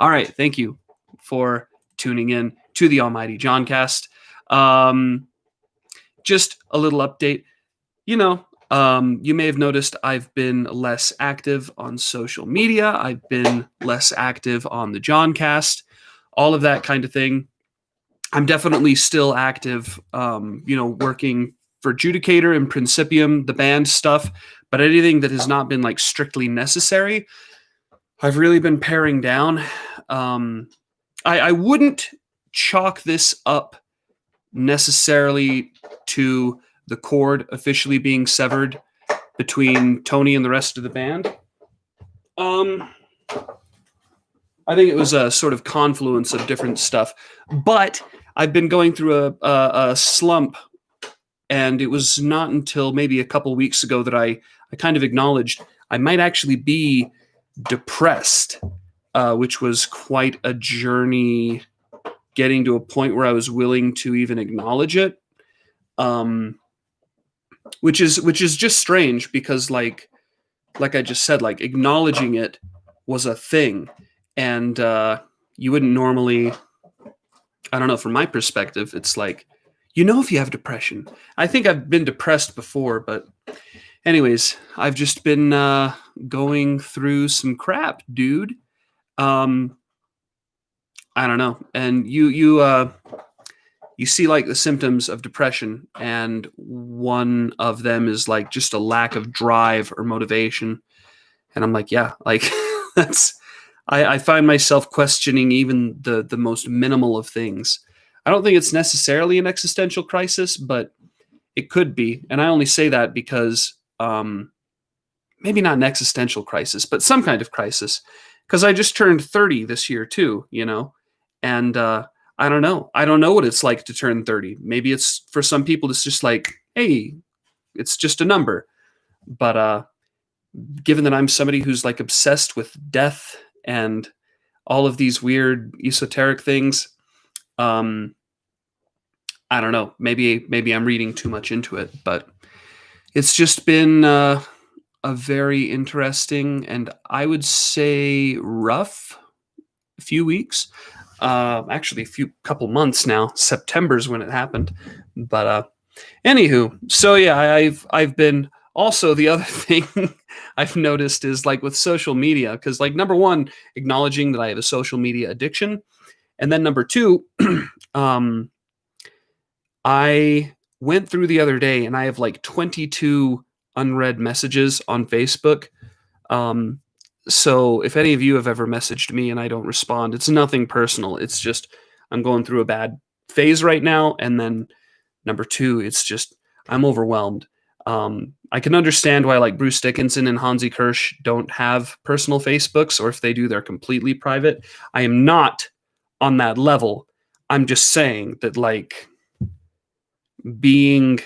All right, thank you for tuning in to the Almighty Johncast. Um, just a little update. You may have noticed I've been less active on social media. I've been less active on the Johncast, all of that kind of thing. I'm definitely still active, working for Judicator and Principium, the band stuff, but anything that has not been like strictly necessary, I've really been paring down. I wouldn't chalk this up necessarily to the cord officially being severed between Tony and the rest of the band. I think it was a sort of confluence of different stuff, but I've been going through a slump, and it was not until maybe a couple weeks ago that I kind of acknowledged I might actually be depressed, which was quite a journey getting to a point where I was willing to even acknowledge it. Which is just strange because like I just said, like acknowledging it was a thing, and you wouldn't normally. I don't know. From my perspective, it's like, if you have depression. I think I've been depressed before, but anyways, I've just been going through some crap, dude. I don't know, and you see like the symptoms of depression, and one of them is like just a lack of drive or motivation, and I'm like, yeah, like that's. I find myself questioning even the most minimal of things. I don't think it's necessarily an existential crisis, but it could be, and I only say that because maybe not an existential crisis, but some kind of crisis, because I just turned 30 this year too, and I don't know. I don't know what it's like to turn 30. Maybe it's for some people, it's just like, hey, it's just a number. But given that I'm somebody who's like obsessed with death and all of these weird esoteric things, I don't know. Maybe I'm reading too much into it, but it's just been a very interesting and I would say rough few weeks. Actually, couple months now. September's when it happened. But anywho, so yeah, I've been also the other thing I've noticed is like with social media, because like number one, acknowledging that I have a social media addiction, and then number two, I went through the other day and I have like 22 unread messages on Facebook. So if any of you have ever messaged me and I don't respond, it's nothing personal. It's just I'm going through a bad phase right now. And then number two, it's just I'm overwhelmed. I can understand why like Bruce Dickinson and Hansi Kirsch don't have personal Facebooks, or if they do, they're completely private. I am not on that level. I'm just saying that like being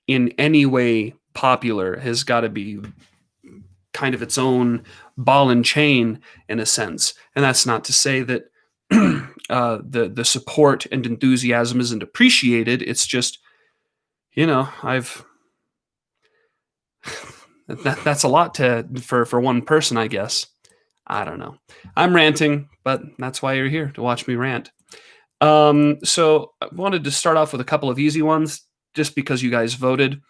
in any way popular has got to be kind of its own ball and chain in a sense. And that's not to say that the support and enthusiasm isn't appreciated. It's just, that's a lot for one person, I guess. I don't know. I'm ranting, but that's why you're here, to watch me rant. So I wanted to start off with a couple of easy ones just because you guys voted.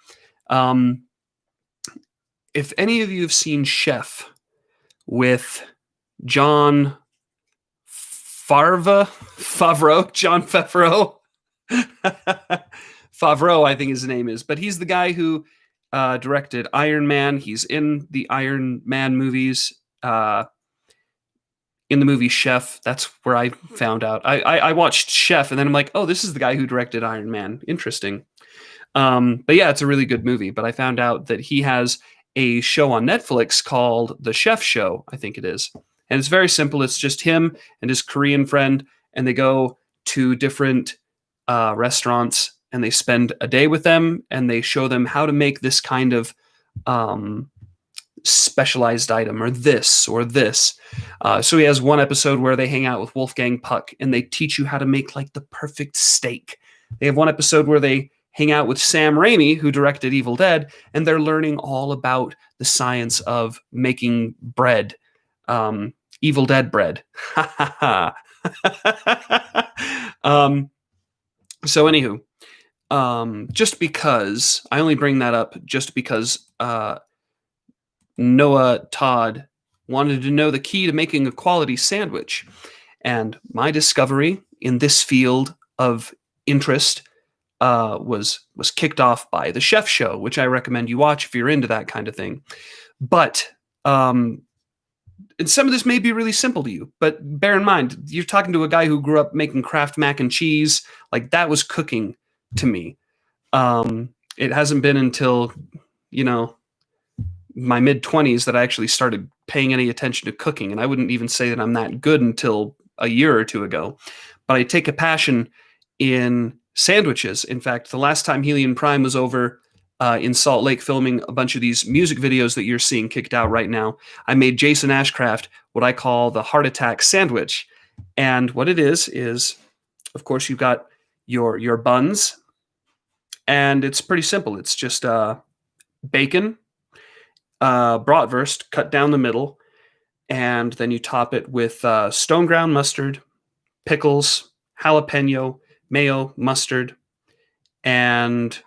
If any of you have seen Chef with Jon Favreau, Favreau, I think his name is, but he's the guy who directed Iron Man. He's in the Iron Man movies. In the movie Chef, that's where I found out. I watched Chef, and then I'm like, oh, this is the guy who directed Iron Man. Interesting. But yeah, it's a really good movie. But I found out that he has a show on Netflix called The Chef Show, I think it is. And it's very simple. It's just him and his Korean friend, and they go to different restaurants, and they spend a day with them, and they show them how to make this kind of specialized item, or this or this. So he has one episode where they hang out with Wolfgang Puck, and they teach you how to make like the perfect steak. They have one episode where they hang out with Sam Raimi, who directed Evil Dead, and they're learning all about the science of making bread. Evil Dead bread. Ha ha ha. So anywho, just because I only bring that up just because Noah Todd wanted to know the key to making a quality sandwich. And my discovery in this field of interest was kicked off by the Chef Show, which I recommend you watch if you're into that kind of thing. But and some of this may be really simple to you, but bear in mind, you're talking to a guy who grew up making Kraft mac and cheese. Like, that was cooking to me. It hasn't been until, you know, my mid-20s that I actually started paying any attention to cooking. And I wouldn't even say that I'm that good until a year or two ago. But I take a passion in sandwiches. In fact, the last time Helium Prime was over in Salt Lake filming a bunch of these music videos that you're seeing kicked out right now, I made Jason Ashcraft what I call the heart attack sandwich. And what it is, of course, you've got your buns, and it's pretty simple. It's just bacon, bratwurst cut down the middle, and then you top it with stone ground mustard, pickles, jalapeno, mayo, mustard, and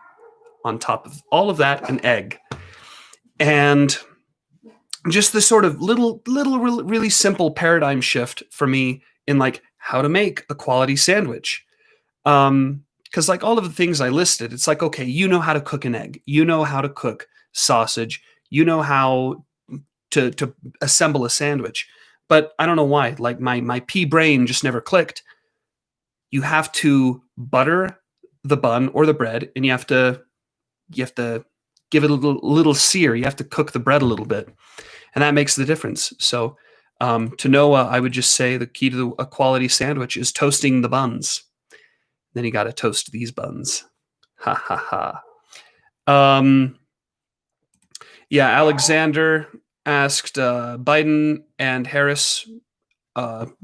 on top of all of that, an egg. And just this sort of little really simple paradigm shift for me in like how to make a quality sandwich. Because like all of the things I listed, it's like, okay, you know how to cook an egg, you know how to cook sausage, you know how to assemble a sandwich. But I don't know why, like my pea brain just never clicked. You have to butter the bun or the bread, and you have to give it a little sear. You have to cook the bread a little bit, and that makes the difference. So to Noah, I would just say the key to a quality sandwich is toasting the buns. Then you got to toast these buns. Ha ha ha. Yeah, Alexander asked Biden and Harris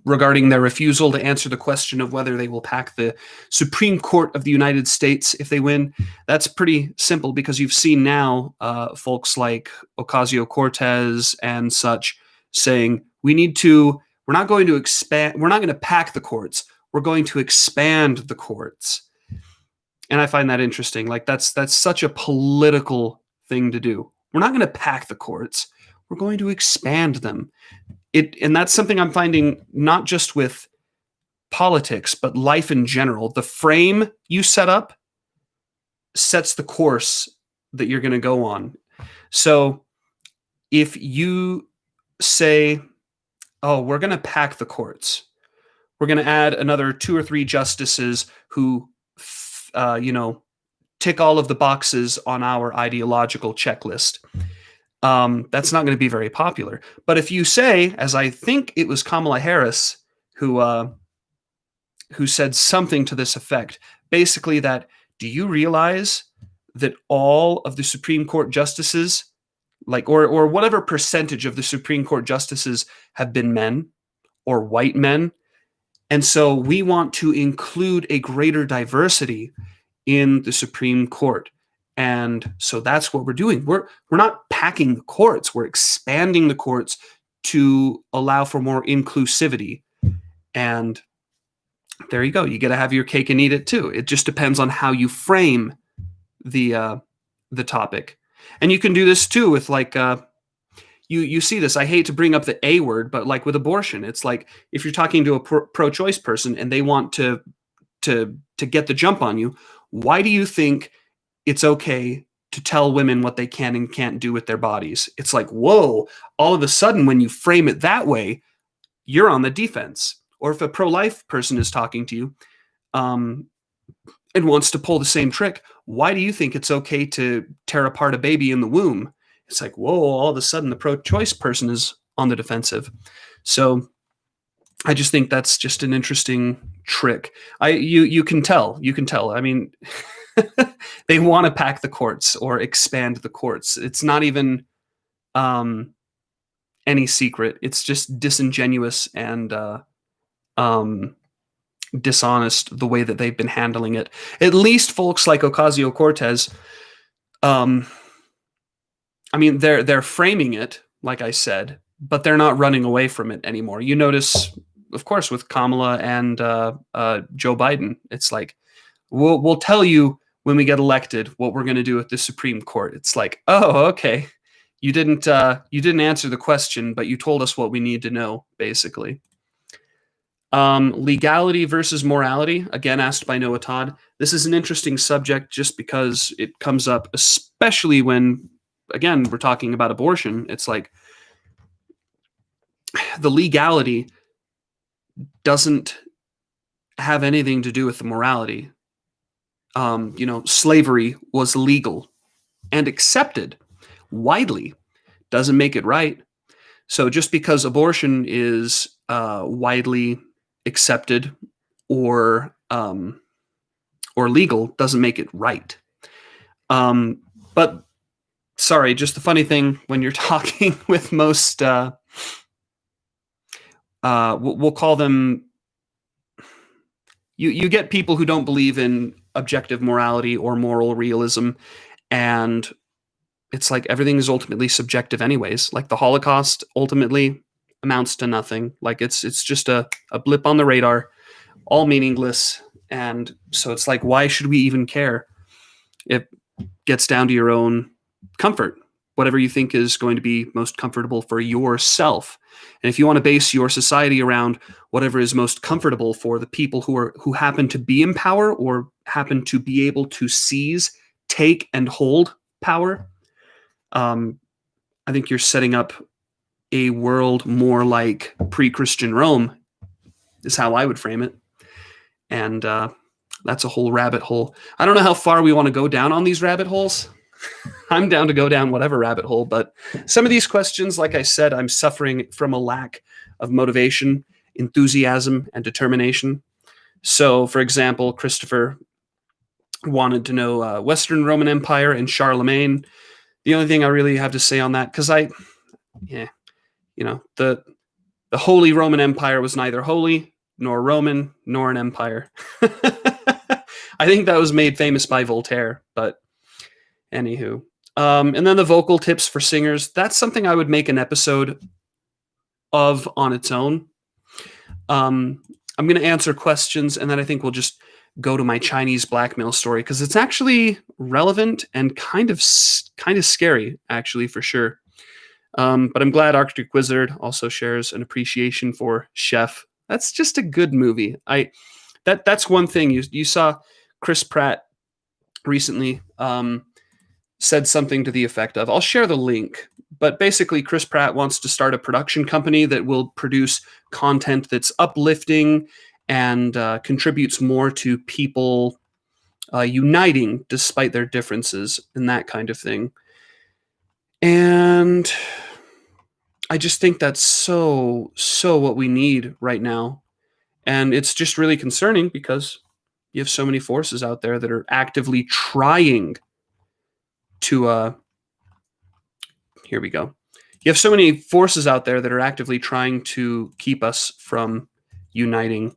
regarding their refusal to answer the question of whether they will pack the Supreme Court of the United States if they win. That's pretty simple because you've seen now folks like Ocasio-Cortez and such saying we're not going to pack the courts. We're going to expand the courts. And I find that interesting. Like that's such a political thing to do. We're not going to pack the courts. We're going to expand them. And that's something I'm finding not just with politics, but life in general. The frame you set up sets the course that you're going to go on. So if you say, oh, we're going to pack the courts, we're going to add another 2 or 3 justices who, tick all of the boxes on our ideological checklist. That's not going to be very popular. But if you say, as I think it was Kamala Harris who said something to this effect, basically that, do you realize that all of the Supreme Court justices, like, or whatever percentage of the Supreme Court justices have been men or white men? And so we want to include a greater diversity in the Supreme Court. And so that's what we're doing. We're not packing the courts. We're expanding the courts to allow for more inclusivity. And there you go. You got to have your cake and eat it too. It just depends on how you frame the topic. And you can do this too with like you see this. I hate to bring up the A word, but like with abortion, it's like if you're talking to a pro-choice person and they want to get the jump on you, why do you think it's okay to tell women what they can and can't do with their bodies? It's like, whoa, all of a sudden when you frame it that way, you're on the defense. Or if a pro-life person is talking to you and wants to pull the same trick, why do you think it's okay to tear apart a baby in the womb? It's like, whoa, all of a sudden the pro-choice person is on the defensive. So I just think that's just an interesting trick. You can tell. I mean, they want to pack the courts or expand the courts. It's not even any secret. It's just disingenuous and dishonest the way that they've been handling it. At least folks like Ocasio-Cortez, I mean, they're framing it, like I said, but they're not running away from it anymore. You notice, of course, with Kamala and Joe Biden, it's like we'll tell you when we get elected what we're going to do with the Supreme Court. It's like, oh, okay, you didn't answer the question, but you told us what we need to know, basically. Legality versus morality, again asked by Noah Todd. This is an interesting subject just because it comes up, especially when, again, we're talking about abortion. It's like the legality doesn't have anything to do with the morality. Slavery was legal and accepted widely, doesn't make it right. So just because abortion is widely accepted or legal doesn't make it right. But sorry, just the funny thing when you're talking with most, we'll call them. You get people who don't believe in objective morality or moral realism, and it's like everything is ultimately subjective anyways. Like the Holocaust ultimately amounts to nothing. Like it's just a blip on the radar, all meaningless. And so it's like, why should we even care? It gets down to your own comfort, whatever you think is going to be most comfortable for yourself. And if you want to base your society around whatever is most comfortable for the people who happen to be in power or happen to be able to seize, take, and hold power, I think you're setting up a world more like pre-Christian Rome, is how I would frame it. And that's a whole rabbit hole. I don't know how far we want to go down on these rabbit holes. I'm down to go down whatever rabbit hole, but some of these questions, like I said, I'm suffering from a lack of motivation, enthusiasm, and determination. So, for example, Christopher wanted to know Western Roman Empire and Charlemagne. The only thing I really have to say on that, because the Holy Roman Empire was neither holy nor Roman nor an empire. I think that was made famous by Voltaire, but anywho. And then the vocal tips for singers. That's something I would make an episode of on its own. I'm going to answer questions, and then I think we'll just go to my Chinese blackmail story because it's actually relevant and kind of scary, actually, for sure. But I'm glad Arctic Wizard also shares an appreciation for Chef. That's just a good movie. That's one thing. You saw Chris Pratt recently said something to the effect of, I'll share the link, but basically Chris Pratt wants to start a production company that will produce content that's uplifting and contributes more to people uniting despite their differences and that kind of thing. And I just think that's so what we need right now. And it's just really concerning because you have so many forces out there that are actively trying to here we go. You have so many forces out there that are actively trying to keep us from uniting.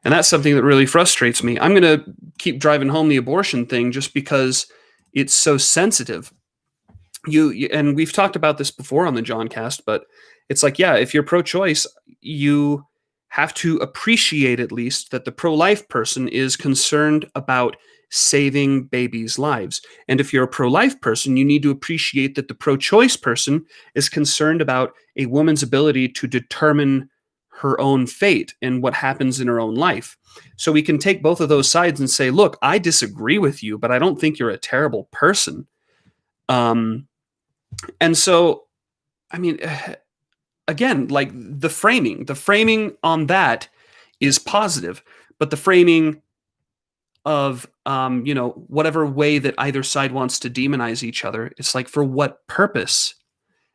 And that's something that really frustrates me. I'm going to keep driving home the abortion thing just because it's so sensitive. And we've talked about this before on the Johncast, but it's like, yeah, if you're pro-choice, you have to appreciate at least that the pro-life person is concerned about saving babies' lives. And if you're a pro-life person, you need to appreciate that the pro-choice person is concerned about a woman's ability to determine her own fate and what happens in her own life. So we can take both of those sides and say, look, I disagree with you, but I don't think you're a terrible person. And so, I mean, again, like the framing on that is positive, but the framing of, whatever way that either side wants to demonize each other, it's like, for what purpose?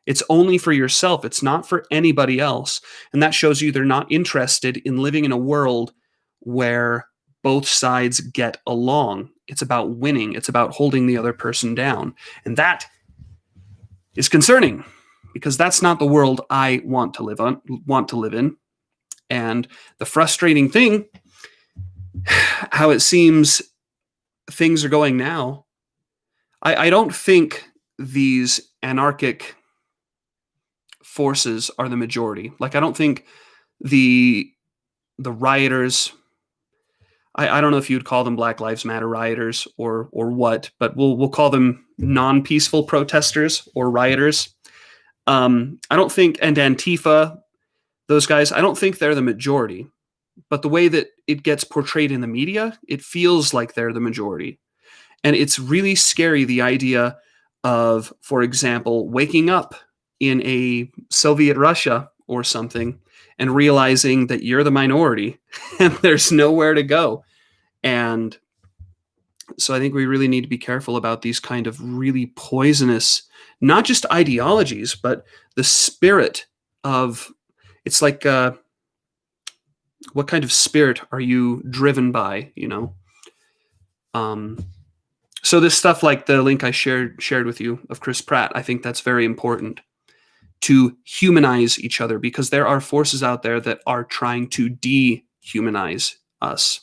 It's only for yourself. It's not for anybody else. And that shows you they're not interested in living in a world where both sides get along. It's about winning. It's about holding the other person down. And that is concerning because that's not the world I want to live in. And the frustrating thing, how it seems things are going now, I don't think these anarchic forces are the majority. Like, I don't think the rioters. I don't know if you'd call them Black Lives Matter rioters or what, but we'll call them non-peaceful protesters or rioters. I don't think, and Antifa, those guys, I don't think they're the majority. But the way that it gets portrayed in the media, it feels like they're the majority. And it's really scary, the idea of, for example, waking up in a Soviet Russia or something and realizing that you're the minority and there's nowhere to go. And so I think we really need to be careful about these kind of really poisonous, not just ideologies, but the spirit of, it's like, what kind of spirit are you driven by, you know? So this stuff like the link I shared with you of Chris Pratt, I think that's very important to humanize each other, because there are forces out there that are trying to dehumanize us.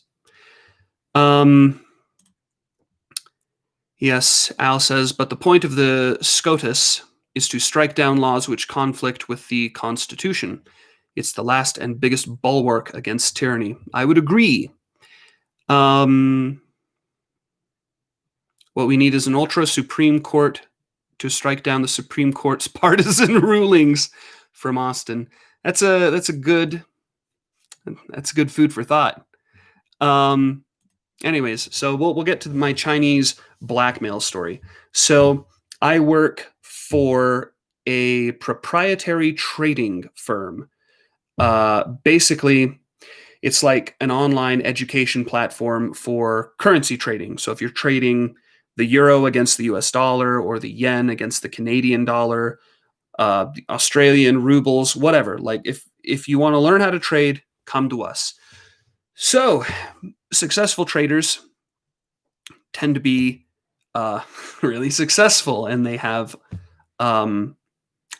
Yes, Al says, but the point of the SCOTUS is to strike down laws which conflict with the Constitution. It's the last and biggest bulwark against tyranny. I would agree. What we need is an ultra Supreme Court to strike down the Supreme Court's partisan rulings, from Austin. That's a good food for thought. Anyways, so we'll get to my Chinese blackmail story. So I work for a proprietary trading firm. Basically, it's like an online education platform for currency trading. So if you're trading the euro against the US dollar or the yen against the Canadian dollar, the Australian rubles, whatever, like if you want to learn how to trade, come to us. So successful traders tend to be really successful, and they have a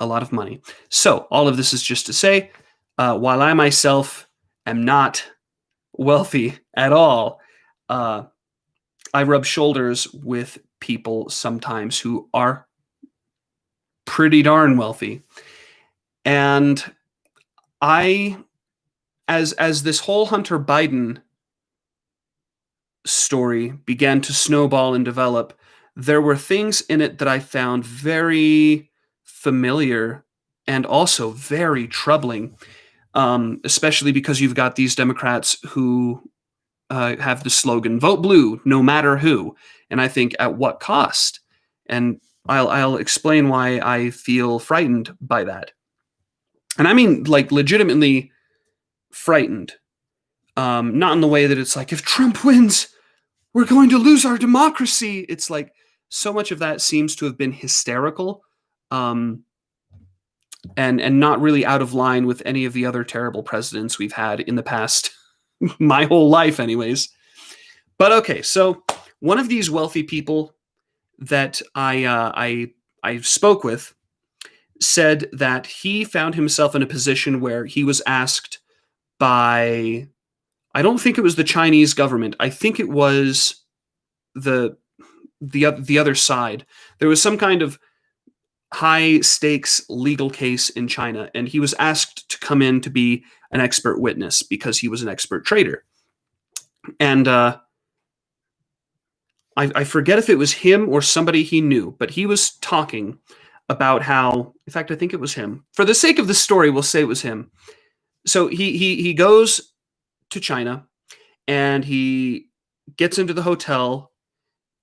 lot of money. So all of this is just to say, while I myself am not wealthy at all, I rub shoulders with people sometimes who are pretty darn wealthy. And as this whole Hunter Biden story began to snowball and develop, there were things in it that I found very familiar and also very troubling, especially because you've got these Democrats who have the slogan "Vote Blue, no matter who," and I think at what cost? And I'll explain why I feel frightened by that. And I mean, like, legitimately frightened. Not in the way that it's like, if Trump wins, we're going to lose our democracy. It's like, so much of that seems to have been hysterical, and not really out of line with any of the other terrible presidents we've had in the past, my whole life anyways. But okay, so one of these wealthy people that I spoke with said that he found himself in a position where he was asked by, I don't think it was the Chinese government, I think it was the other side. There was some kind of high stakes legal case in China, and he was asked to come in to be an expert witness because he was an expert trader. And I forget if it was him or somebody he knew, but he was talking about how, in fact, I think it was him. For the sake of the story, we'll say it was him. So he goes to China, and he gets into the hotel,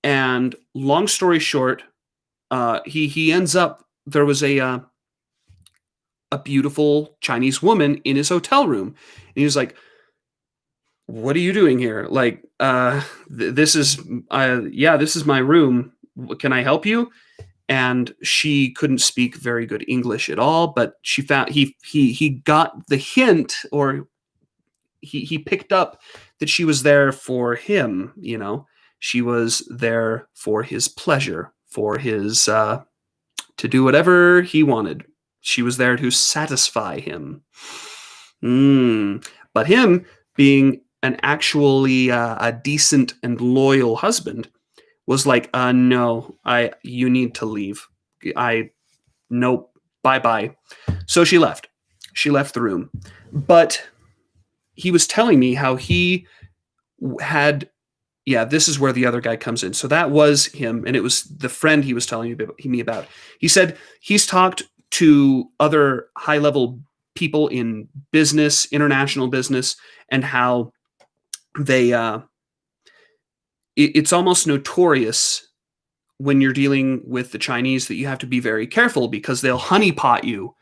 and long story short, he ends up, there was a beautiful Chinese woman in his hotel room, and he was like, "What are you doing here? Like, this is my room. Can I help you?" And she couldn't speak very good English at all, but she found he got the hint, or he picked up that she was there for him. You know, she was there for his pleasure, for his to do whatever he wanted. She was there to satisfy him. But him being an actually a decent and loyal husband was like, no, you need to leave. Nope, bye-bye. So she left. She left the room. But he was telling me how he had, yeah, this is where the other guy comes in. So that was him, and it was the friend he was telling me about. He said he's talked to other high-level people in business, international business, and how they it's almost notorious when you're dealing with the Chinese that you have to be very careful because they'll honeypot you.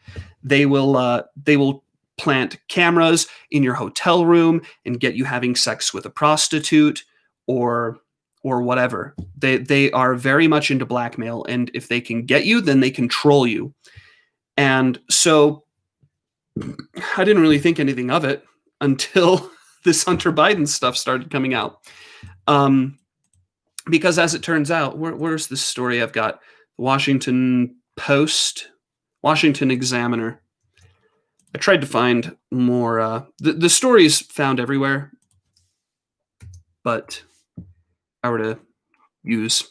They will plant cameras in your hotel room and get you having sex with a prostitute or whatever. They are very much into blackmail, and if they can get you, then they control you. And so I didn't really think anything of it until this Hunter Biden stuff started coming out. Because as it turns out, where's this story I've got? Washington Post, Washington Examiner. I tried to find more. The story's found everywhere, but if I were to use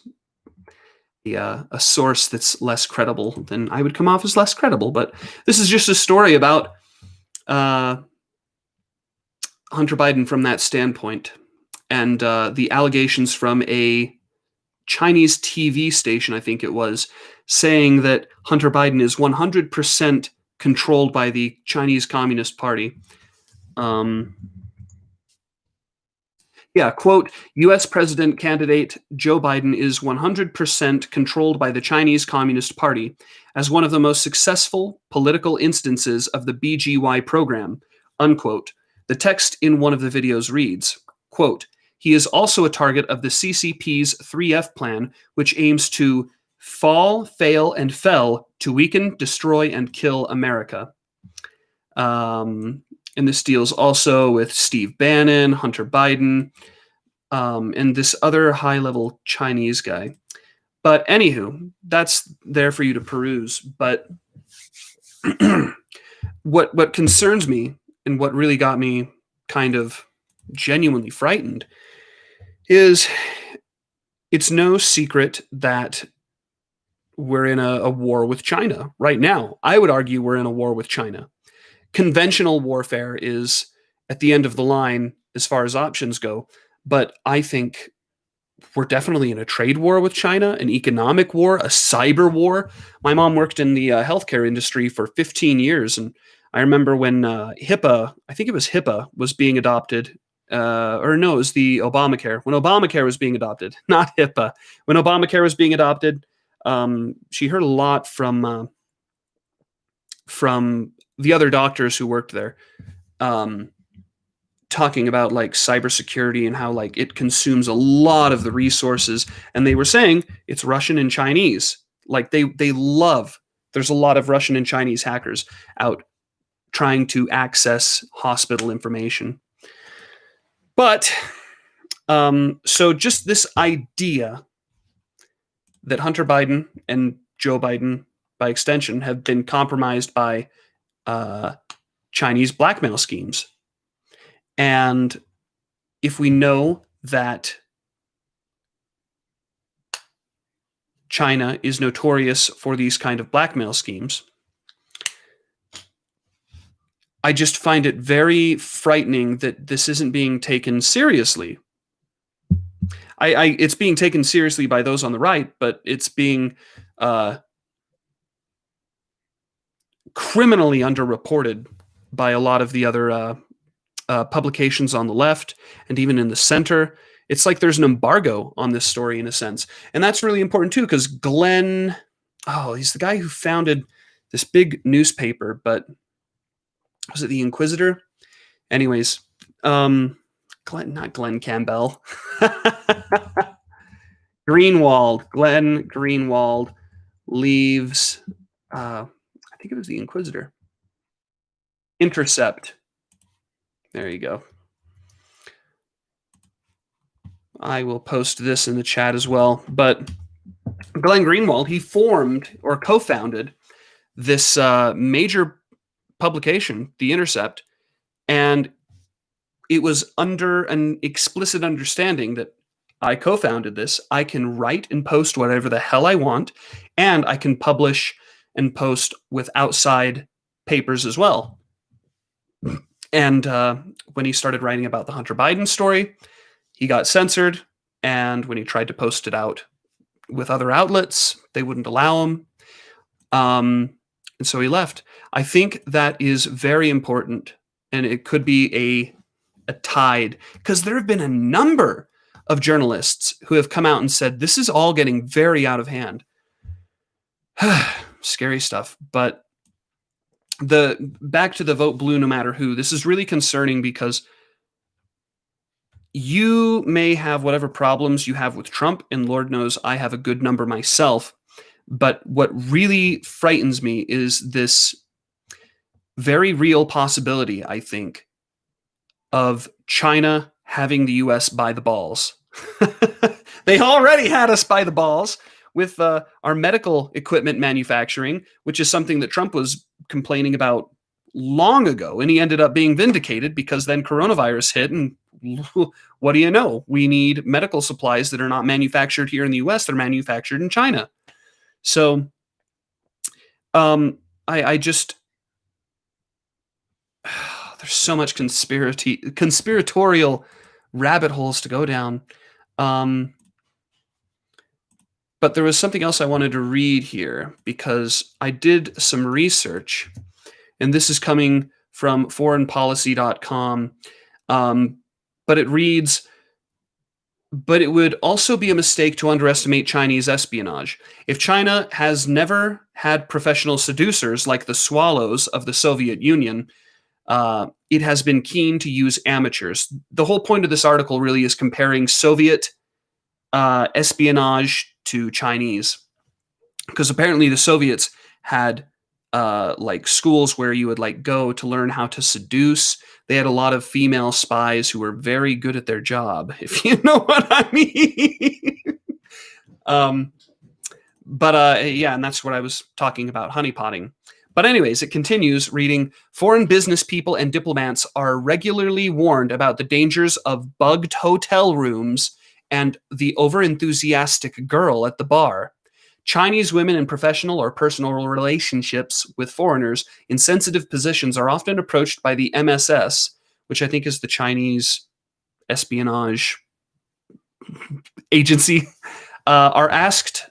a source that's less credible, then I would come off as less credible. But this is just a story about Hunter Biden from that standpoint, and the allegations from a Chinese TV station, I think it was, saying that Hunter Biden is 100% controlled by the Chinese Communist Party. Quote, U.S. President candidate Joe Biden is 100% controlled by the Chinese Communist Party as one of the most successful political instances of the BGY program, unquote. The text in one of the videos reads, quote, he is also a target of the CCP's 3F plan, which aims to fall, fail, and fell to weaken, destroy, and kill America. And this deals also with Steve Bannon, Hunter Biden, and this other high-level Chinese guy. But anywho, that's there for you to peruse. But what concerns me and what really got me kind of genuinely frightened is it's no secret that we're in a war with China right now. I would argue we're in a war with China. Conventional warfare is at the end of the line as far as options go, but I think we're definitely in a trade war with China, an economic war, a cyber war. My mom worked in the healthcare industry for 15 years, and I remember when HIPAA, I think it was HIPAA, was being adopted. Or no, it was the Obamacare. When Obamacare was being adopted, not HIPAA. When Obamacare was being adopted, she heard a lot from the other doctors who worked there, talking about like cybersecurity and how like it consumes a lot of the resources. And they were saying it's Russian and Chinese. Like they love. There's a lot of Russian and Chinese hackers out trying to access hospital information. But so just this idea that Hunter Biden and Joe Biden, by extension, have been compromised by Chinese blackmail schemes. And if we know that China is notorious for these kind of blackmail schemes, I just find it very frightening that this isn't being taken seriously. It's being taken seriously by those on the right, but it's being criminally underreported by a lot of the other publications on the left and even in the center. It's like there's an embargo on this story in a sense. And that's really important too, because Glenn, he's the guy who founded this big newspaper, but was it the Inquisitor? Anyways, not Glenn Campbell. Greenwald. Glenn Greenwald leaves, I think it was the Inquisitor. Intercept. There you go. I will post this in the chat as well. But Glenn Greenwald, he formed or co-founded this major publication, The Intercept, and it was under an explicit understanding that I co-founded this. I can write and post whatever the hell I want, and I can publish and post with outside papers as well. And when he started writing about the Hunter Biden story, he got censored. And when he tried to post it out with other outlets, they wouldn't allow him. And so he left. I think that is very important. And it could be a tide, because there have been a number of journalists who have come out and said, this is all getting very out of hand. Scary stuff. But back to the vote blue no matter who, this is really concerning because you may have whatever problems you have with Trump, and Lord knows I have a good number myself. But what really frightens me is this very real possibility, I think, of China having the U.S. by the balls. They already had us by the balls with our medical equipment manufacturing, which is something that Trump was complaining about long ago. And he ended up being vindicated because then coronavirus hit. And what do you know? We need medical supplies that are not manufactured here in the U.S. They're manufactured in China. So I just... there's so much conspiratorial rabbit holes to go down. But there was something else I wanted to read here because I did some research, and this is coming from foreignpolicy.com. But it reads, but it would also be a mistake to underestimate Chinese espionage. If China has never had professional seducers like the swallows of the Soviet Union, it has been keen to use amateurs. The whole point of this article really is comparing Soviet espionage to Chinese, because apparently the Soviets had like schools where you would like go to learn how to seduce. They had a lot of female spies who were very good at their job, if you know what I mean. Yeah, and that's what I was talking about, honeypotting. But anyways, it continues reading, foreign business people and diplomats are regularly warned about the dangers of bugged hotel rooms and the overenthusiastic girl at the bar. Chinese women in professional or personal relationships with foreigners in sensitive positions are often approached by the MSS, which I think is the Chinese espionage agency, are asked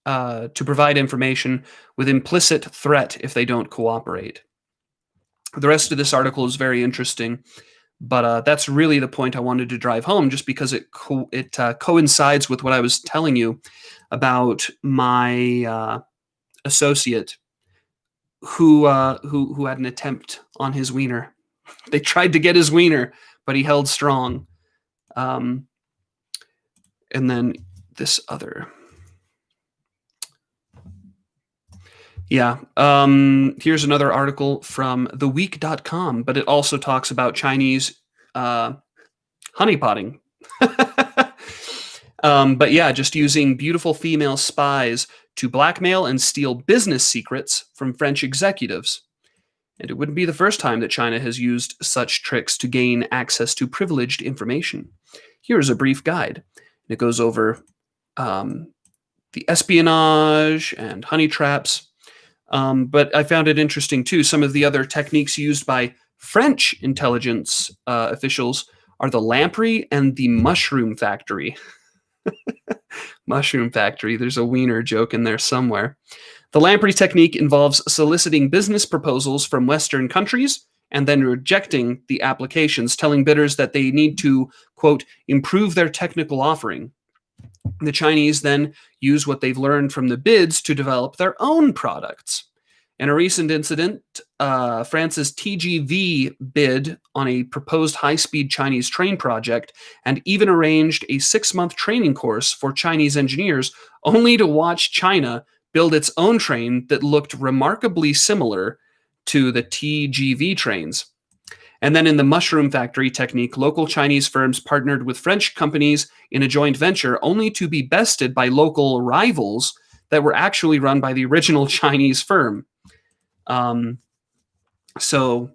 to provide information with implicit threat if they don't cooperate. The rest of this article is very interesting, but that's really the point I wanted to drive home, just because it coincides with what I was telling you about my associate who had an attempt on his wiener. They tried to get his wiener, but he held strong. And then this other... Yeah. Here's another article from theweek.com, but it also talks about Chinese honeypotting. But yeah, just using beautiful female spies to blackmail and steal business secrets from French executives. And it wouldn't be the first time that China has used such tricks to gain access to privileged information. Here's a brief guide. It goes over the espionage and honey traps. But I found it interesting, too. Some of the other techniques used by French intelligence officials are the lamprey and the mushroom factory. Mushroom factory. There's a wiener joke in there somewhere. The lamprey technique involves soliciting business proposals from Western countries and then rejecting the applications, telling bidders that they need to, quote, improve their technical offering. The Chinese then use what they've learned from the bids to develop their own products. In a recent incident, France's TGV bid on a proposed high-speed Chinese train project and even arranged a 6-month training course for Chinese engineers, only to watch China build its own train that looked remarkably similar to the TGV trains. And then in the mushroom factory technique, local Chinese firms partnered with French companies in a joint venture, only to be bested by local rivals that were actually run by the original Chinese firm. So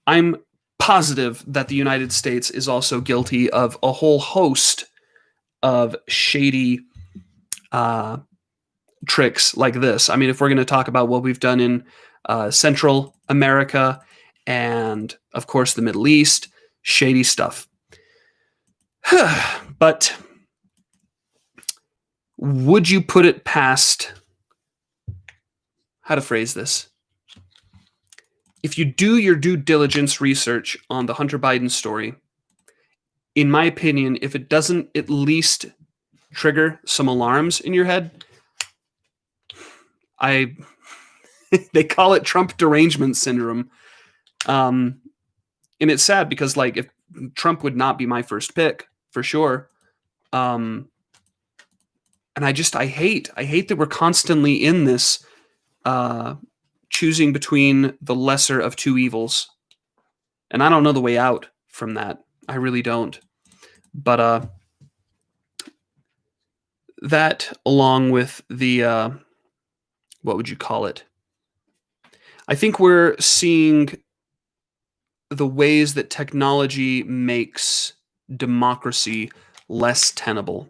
I'm positive that the United States is also guilty of a whole host of shady tricks like this. I mean, if we're going to talk about what we've done in Central America and, of course, the Middle East, shady stuff. But would you put it past, how to phrase this? If you do your due diligence research on the Hunter Biden story, in my opinion, if it doesn't at least trigger some alarms in your head, they call it Trump derangement syndrome. And it's sad because, like, if Trump would not be my first pick for sure. And I hate that we're constantly in this choosing between the lesser of two evils. And I don't know the way out from that. I really don't. But that, along with the, what would you call it? I think we're seeing the ways that technology makes democracy less tenable.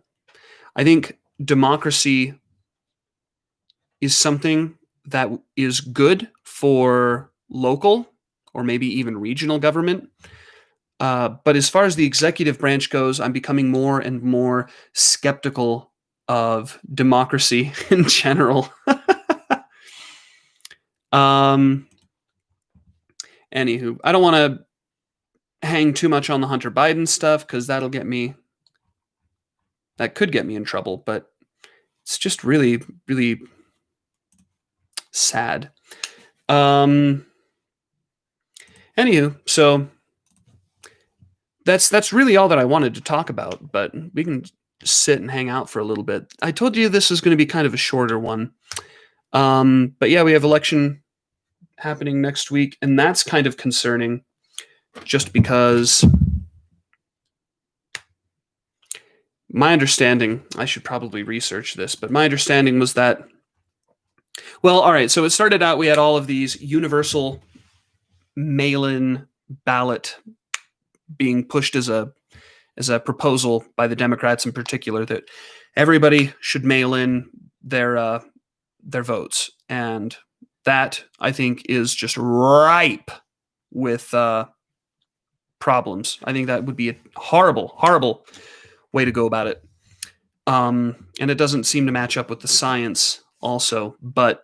I think democracy is something that is good for local or maybe even regional government. But as far as the executive branch goes, I'm becoming more and more skeptical of democracy in general. Anywho, I don't want to hang too much on the Hunter Biden stuff because that could get me in trouble, but it's just really, really sad. Anywho, so that's really all that I wanted to talk about, but we can sit and hang out for a little bit. I told you this is going to be kind of a shorter one. But yeah, we have election happening next week, and that's kind of concerning just because my understanding, I should probably research this, but my understanding was that, well, all right, so it started out, we had all of these universal mail-in ballot being pushed as a proposal by the Democrats in particular, that everybody should mail in their votes. And that, I think, is just ripe with problems. I think that would be a horrible, horrible way to go about it. And it doesn't seem to match up with the science also. But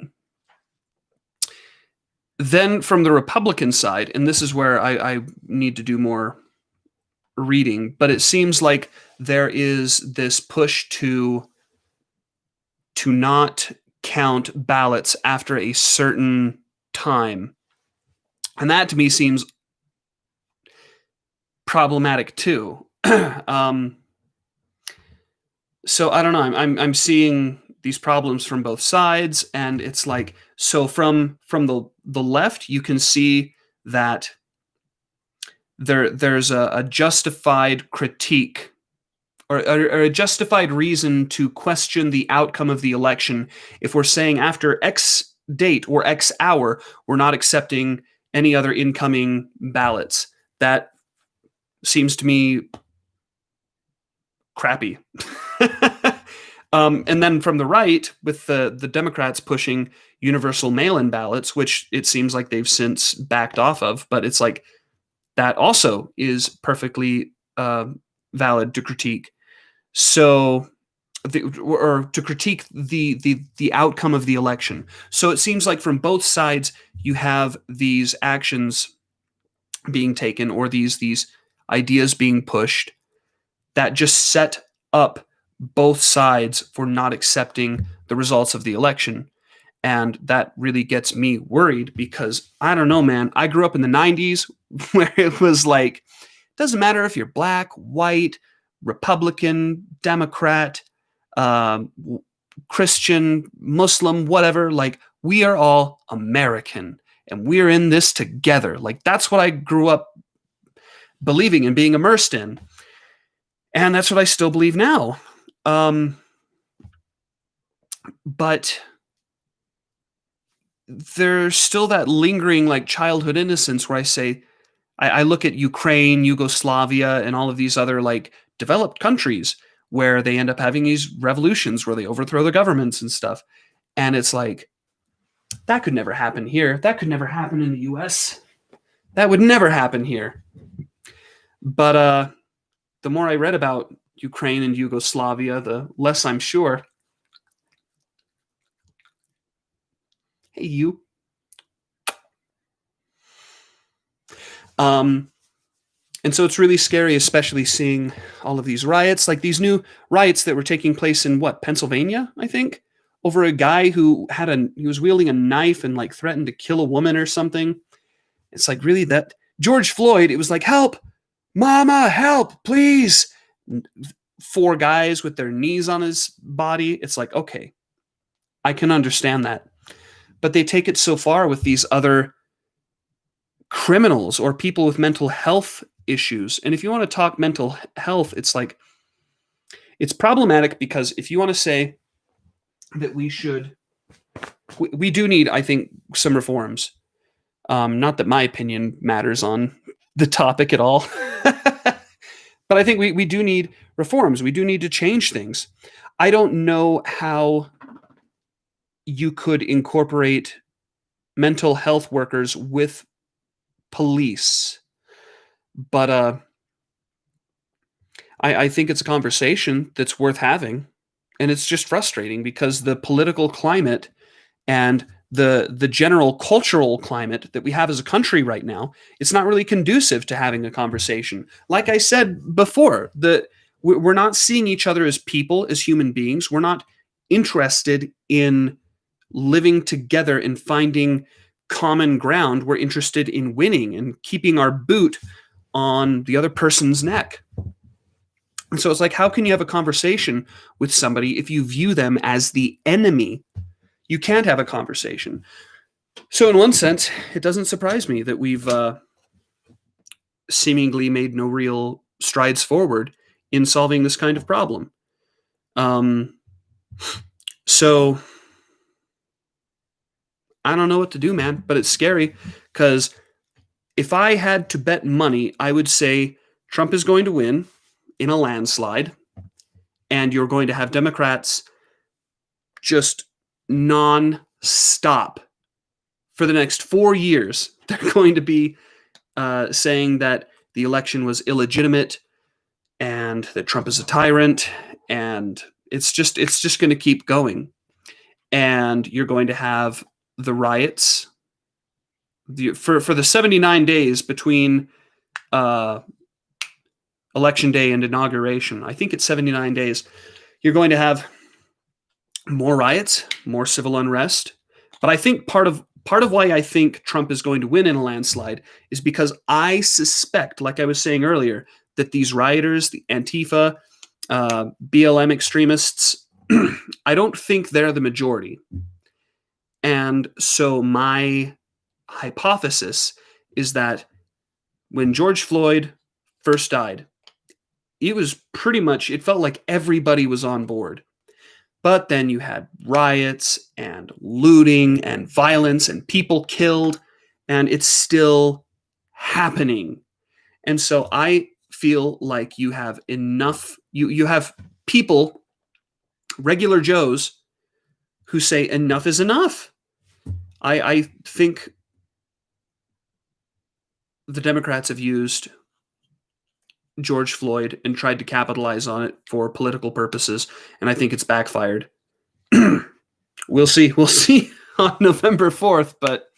then from the Republican side, and this is where I need to do more reading, but it seems like there is this push to not count ballots after a certain time. And that to me seems problematic too. So I don't know. I'm seeing these problems from both sides, and it's like, so from the left, you can see that there's a justified critique or a justified reason to question the outcome of the election if we're saying after X date or X hour, we're not accepting any other incoming ballots. That seems to me crappy. And then from the right, with the Democrats pushing universal mail-in ballots, which it seems like they've since backed off of, but it's like that also is perfectly valid to critique. So, or to critique the outcome of the election. So it seems like from both sides, you have these actions being taken or these ideas being pushed that just set up both sides for not accepting the results of the election. And that really gets me worried because I don't know, man. I grew up in the 90s where it was like, it doesn't matter if you're black, white, Republican, Democrat, Christian, Muslim, whatever. Like, we are all American and we're in this together. Like, that's what I grew up believing and being immersed in. And that's what I still believe now. But there's still that lingering like childhood innocence where I say, I look at Ukraine, Yugoslavia, and all of these other like developed countries where they end up having these revolutions where they overthrow the governments and stuff. And it's like, that could never happen here. That could never happen in the US. That would never happen here. But the more I read about Ukraine and Yugoslavia, the less I'm sure. Hey, you. And so it's really scary, especially seeing all of these riots, like these new riots that were taking place in what, Pennsylvania, I think, over a guy who he was wielding a knife and like threatened to kill a woman or something. It's like, really, that George Floyd, it was like, help, mama, help, please. 4 guys with their knees on his body. It's like, okay, I can understand that. But they take it so far with these other criminals or people with mental health issues. And if you want to talk mental health, it's like, it's problematic because if you want to say that we do need, I think, some reforms. Not that my opinion matters on the topic at all, but I think we do need reforms. We do need to change things. I don't know how you could incorporate mental health workers with police, but I think it's a conversation that's worth having, and it's just frustrating because the political climate and the general cultural climate that we have as a country right now, it's not really conducive to having a conversation. Like I said before, we're not seeing each other as people, as human beings. We're not interested in living together and finding common ground. We're interested in winning and keeping our boot on the other person's neck. And so it's like, how can you have a conversation with somebody if you view them as the enemy? You can't have a conversation. So in one sense, it doesn't surprise me that we've seemingly made no real strides forward in solving this kind of problem. So I don't know what to do, man, but it's scary because if I had to bet money, I would say Trump is going to win in a landslide, and you're going to have Democrats just non-stop for the next 4 years. They're going to be saying that the election was illegitimate and that Trump is a tyrant, and it's just going to keep going. And you're going to have the riots for the 79 days between election day and inauguration. I think it's 79 days. You're going to have more riots, more civil unrest. But I think part of why I think Trump is going to win in a landslide is because I suspect, like I was saying earlier, that these rioters, the Antifa, BLM extremists, I don't think they're the majority. And so my hypothesis is that when George Floyd first died, it felt like everybody was on board. But then you had riots and looting and violence and people killed, and it's still happening. And so I feel like you have enough, you have people, regular Joes, who say enough is enough. I think the Democrats have used George Floyd and tried to capitalize on it for political purposes, and I think it's backfired. We'll see on November 4th, but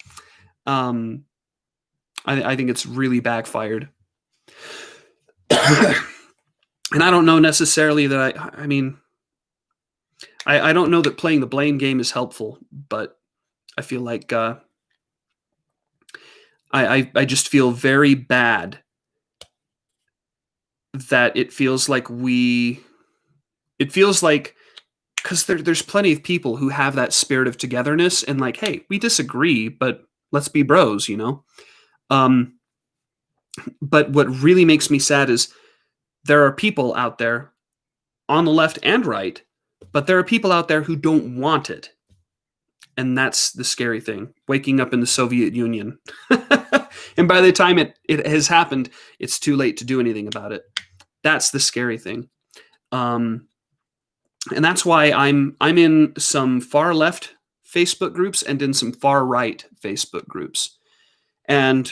I think it's really backfired. And I don't know necessarily that I don't know that playing the blame game is helpful, but I feel like I just feel very bad that it feels like because there's plenty of people who have that spirit of togetherness and like, hey, we disagree, but let's be bros, you know? But what really makes me sad is there are people out there on the left and right, but there are people out there who don't want it. And that's the scary thing, waking up in the Soviet Union. And by the time it has happened, it's too late to do anything about it. That's the scary thing. And that's why I'm in some far left Facebook groups and in some far right Facebook groups. And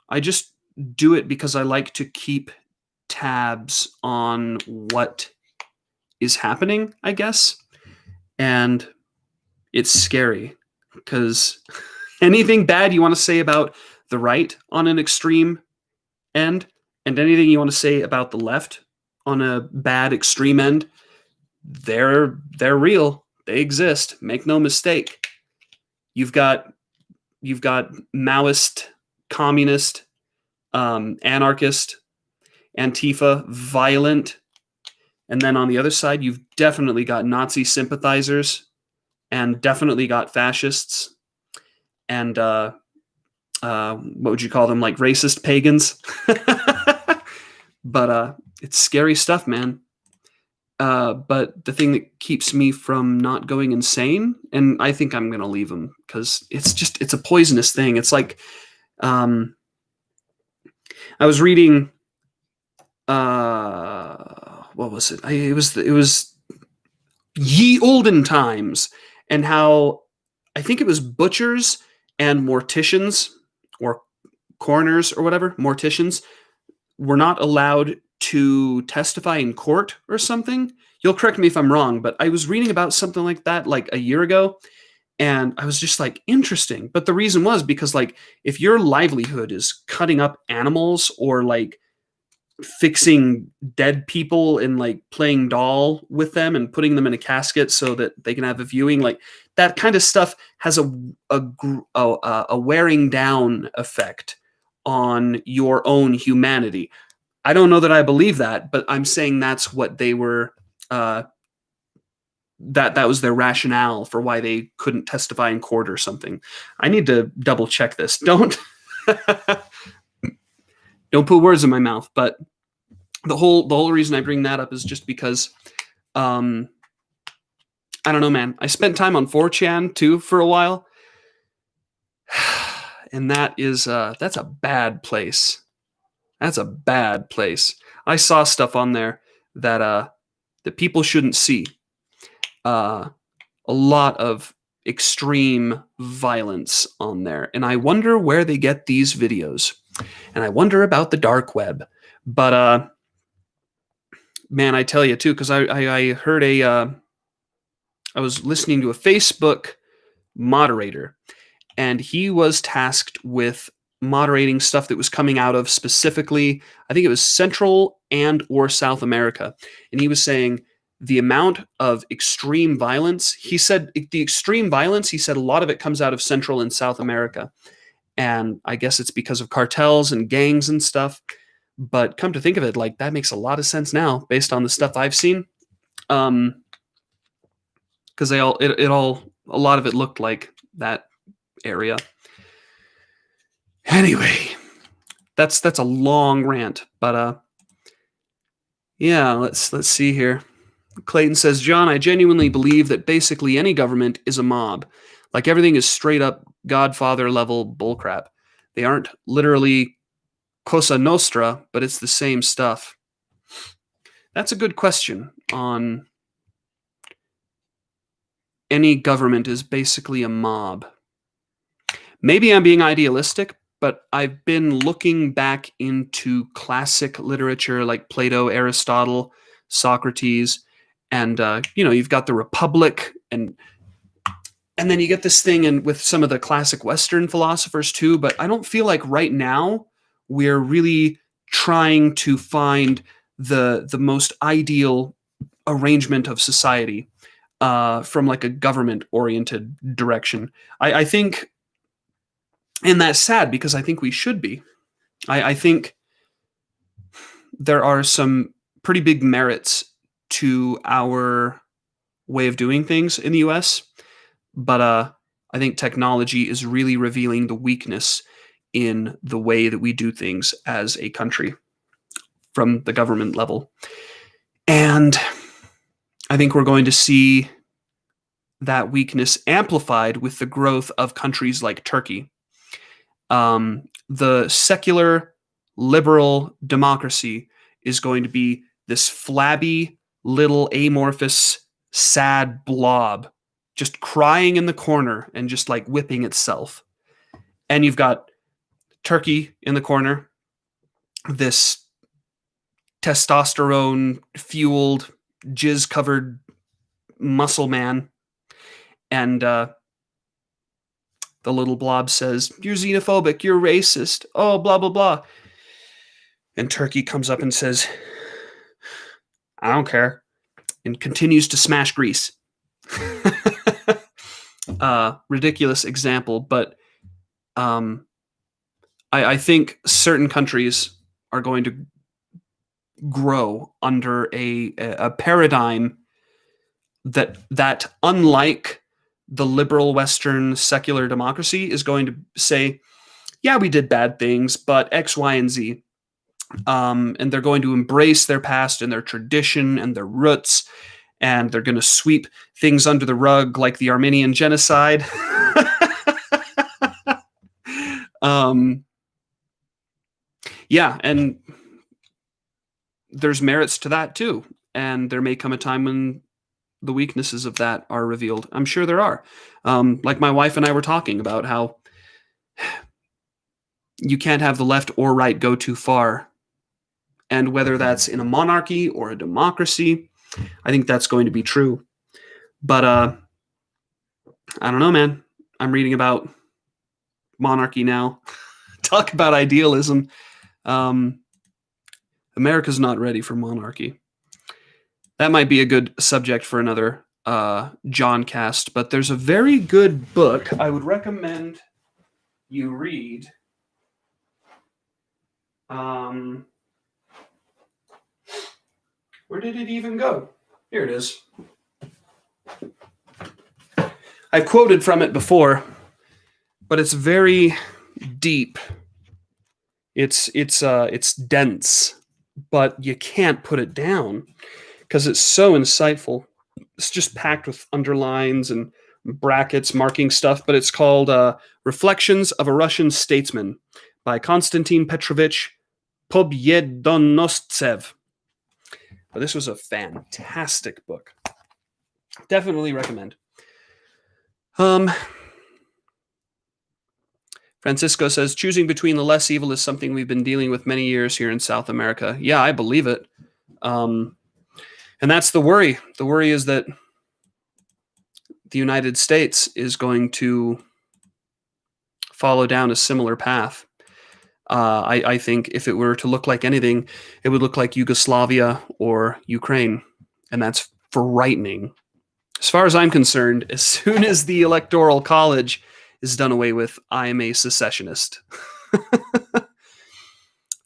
I just do it because I like to keep tabs on what is happening, I guess. And it's scary because anything bad you want to say about the right on an extreme end, and anything you want to say about the left on a bad extreme end, they're real. They exist. Make no mistake. You've got Maoist, communist, anarchist, Antifa, violent, and then on the other side, you've definitely got Nazi sympathizers, and definitely got fascists, and what would you call them? Like racist pagans. But it's scary stuff, man. But the thing that keeps me from not going insane, and I think I'm gonna leave them because it's a poisonous thing. It's like, I was reading, what was it? It was ye olden times, and how I think it was butchers and morticians or coroners or whatever, morticians were not allowed to testify in court or something. You'll correct me if I'm wrong, but I was reading about something like that like a year ago, and I was just like, interesting. But the reason was because, like, if your livelihood is cutting up animals or like fixing dead people and like playing doll with them and putting them in a casket so that they can have a viewing, like that kind of stuff has a wearing down effect on your own humanity. I don't know that I believe that, but I'm saying that's what they were, that was their rationale for why they couldn't testify in court or something. I need to double check this. Don't put words in my mouth, but the whole reason I bring that up is just because, I don't know, man. I spent time on 4chan too for a while, and that's a bad place. That's a bad place. I saw stuff on there that people shouldn't see. A lot of extreme violence on there, and I wonder where they get these videos, and I wonder about the dark web. But man, I tell you too, because I heard I was listening to a Facebook moderator, and he was tasked with moderating stuff that was coming out of specifically, I think it was Central and or South America. And he was saying the amount of extreme violence, he said the extreme violence, he said a lot of it comes out of Central and South America. And I guess it's because of cartels and gangs and stuff. But come to think of it, like that makes a lot of sense now based on the stuff I've seen. Because a lot of it looked like that area. Anyway, that's a long rant, but yeah, let's see here. Clayton says, John, I genuinely believe that basically any government is a mob. Like everything is straight up Godfather level bullcrap. They aren't literally Cosa Nostra, but it's the same stuff. That's a good question on any government is basically a mob. Maybe I'm being idealistic, but I've been looking back into classic literature like Plato, Aristotle, Socrates, and you've got the Republic, and then you get this thing and with some of the classic Western philosophers too. But I don't feel like right now we're really trying to find the most ideal arrangement of society from like a government-oriented direction. I think. And that's sad because I think we should be. I think there are some pretty big merits to our way of doing things in the US, but I think technology is really revealing the weakness in the way that we do things as a country from the government level. And I think we're going to see that weakness amplified with the growth of countries like Turkey. The secular liberal democracy is going to be this flabby little amorphous sad blob just crying in the corner and just like whipping itself. And you've got Turkey in the corner, this testosterone fueled, jizz covered muscle man. And the little blob says, "You're xenophobic, you're racist, oh, blah, blah, blah." And Turkey comes up and says, "I don't care," and continues to smash Greece. Ridiculous example, but I think certain countries are going to grow under a paradigm that unlike the liberal Western secular democracy is going to say, yeah, we did bad things, but X, Y, and Z. And they're going to embrace their past and their tradition and their roots, and they're going to sweep things under the rug like the Armenian genocide. Yeah, and there's merits to that too. And there may come a time when the weaknesses of that are revealed. I'm sure there are. Like my wife and I were talking about how you can't have the left or right go too far. And whether that's in a monarchy or a democracy, I think that's going to be true. But I don't know, man. I'm reading about monarchy now. Talk about idealism. America's not ready for monarchy. That might be a good subject for another John cast, but there's a very good book I would recommend you read. Where did it even go? Here it is. I've quoted from it before, but it's very deep. It's dense, but you can't put it down because it's so insightful. It's just packed with underlines and brackets marking stuff, but it's called Reflections of a Russian Statesman by Konstantin Petrovich Pobyedonoscev. But this was a fantastic book. Definitely recommend. Francisco says, choosing between the less evil is something we've been dealing with many years here in South America. Yeah, I believe it. And that's the worry. The worry is that the United States is going to follow down a similar path. I think if it were to look like anything, it would look like Yugoslavia or Ukraine. And that's frightening. As far as I'm concerned, as soon as the Electoral College is done away with, I am a secessionist.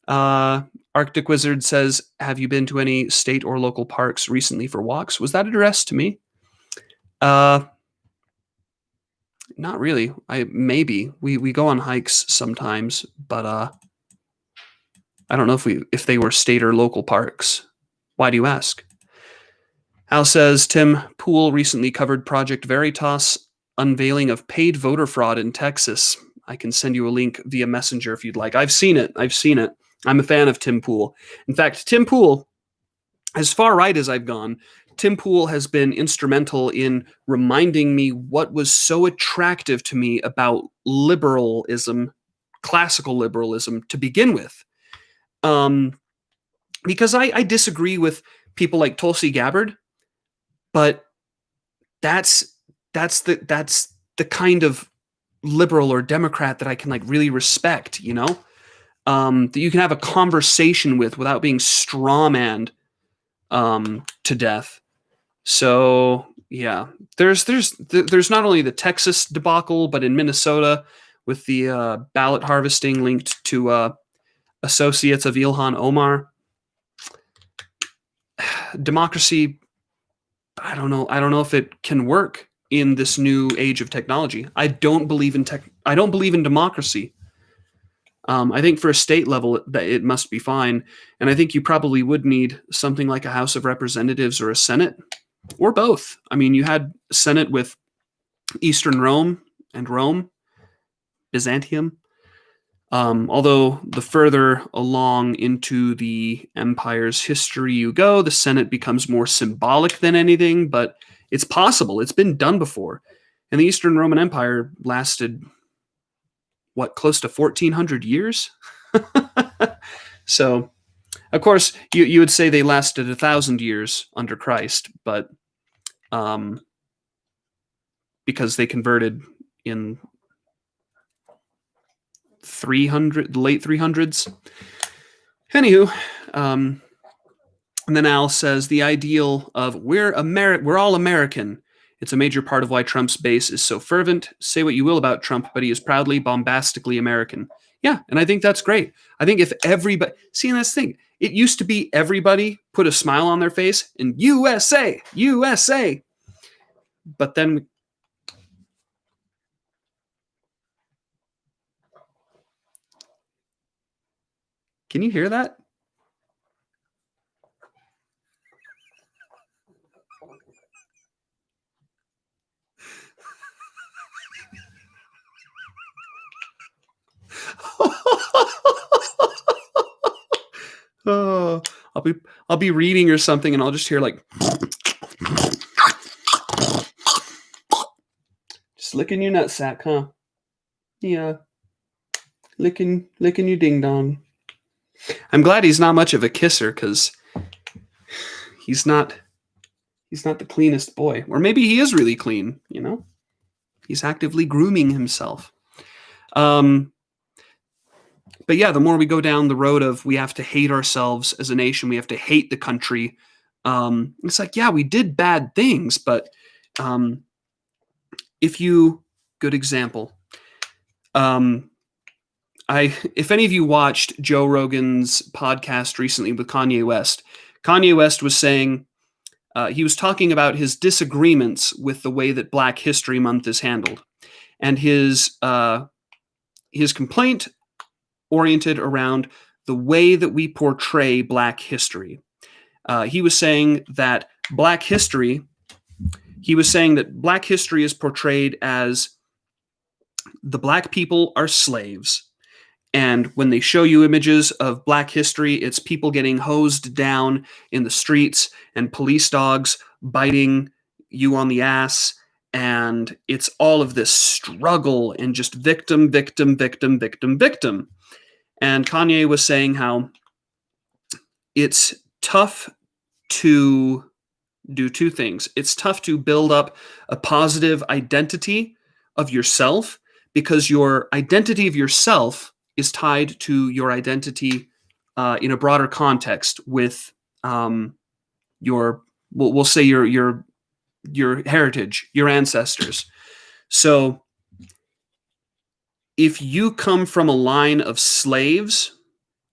Arctic Wizard says, have you been to any state or local parks recently for walks? Was that addressed to me? Not really. Maybe we go on hikes sometimes, but I don't know if they were state or local parks. Why do you ask? Al says, Tim Pool recently covered Project Veritas unveiling of paid voter fraud in Texas. I can send you a link via Messenger if you'd like. I've seen it. I'm a fan of Tim Pool. In fact, Tim Pool, as far right as I've gone, Tim Pool has been instrumental in reminding me what was so attractive to me about liberalism, classical liberalism, to begin with. Because I disagree with people like Tulsi Gabbard, but that's the kind of liberal or Democrat that I can like really respect, you know, that you can have a conversation with without being strawmanned to death. So yeah, there's not only the Texas debacle, but in Minnesota with the ballot harvesting linked to associates of Ilhan Omar. Democracy, I don't know if it can work in this new age of technology. I don't believe in democracy. I think for a state level, it must be fine. And I think you probably would need something like a House of Representatives or a Senate, or both. I mean, you had a Senate with Eastern Rome and Rome, Byzantium. Although the further along into the empire's history you go, the Senate becomes more symbolic than anything, but It's possible. It's been done before. And the Eastern Roman Empire lasted, what, close to 1,400 years? So, of course, you would say they lasted 1,000 years under Christ, but because they converted in late 300s. Anywho, and then Al says the ideal of we're all American. It's a major part of why Trump's base is so fervent. Say what you will about Trump, but he is proudly, bombastically American. Yeah, and I think that's great. I think if everybody, see, that's the thing. It used to be everybody put a smile on their face and USA, USA. But then, can you hear that? Oh, I'll be reading or something, and I'll just hear like just licking your nutsack, huh? Yeah, licking your ding dong. I'm glad he's not much of a kisser, because he's not the cleanest boy, or maybe he is really clean. You know, he's actively grooming himself. But yeah, the more we go down the road of we have to hate ourselves as a nation, we have to hate the country. It's like, yeah, we did bad things, but good example. If any of you watched Joe Rogan's podcast recently with Kanye West was saying, he was talking about his disagreements with the way that Black History Month is handled, and his complaint oriented around the way that we portray Black history. He was saying that Black history is portrayed as the Black people are slaves. And when they show you images of Black history, it's people getting hosed down in the streets and police dogs biting you on the ass. And it's all of this struggle and just victim, victim, victim, victim, victim. And Kanye was saying how it's tough to do two things. It's tough to build up a positive identity of yourself, because your identity of yourself is tied to your identity in a broader context with we'll say your heritage, your ancestors. So if you come from a line of slaves,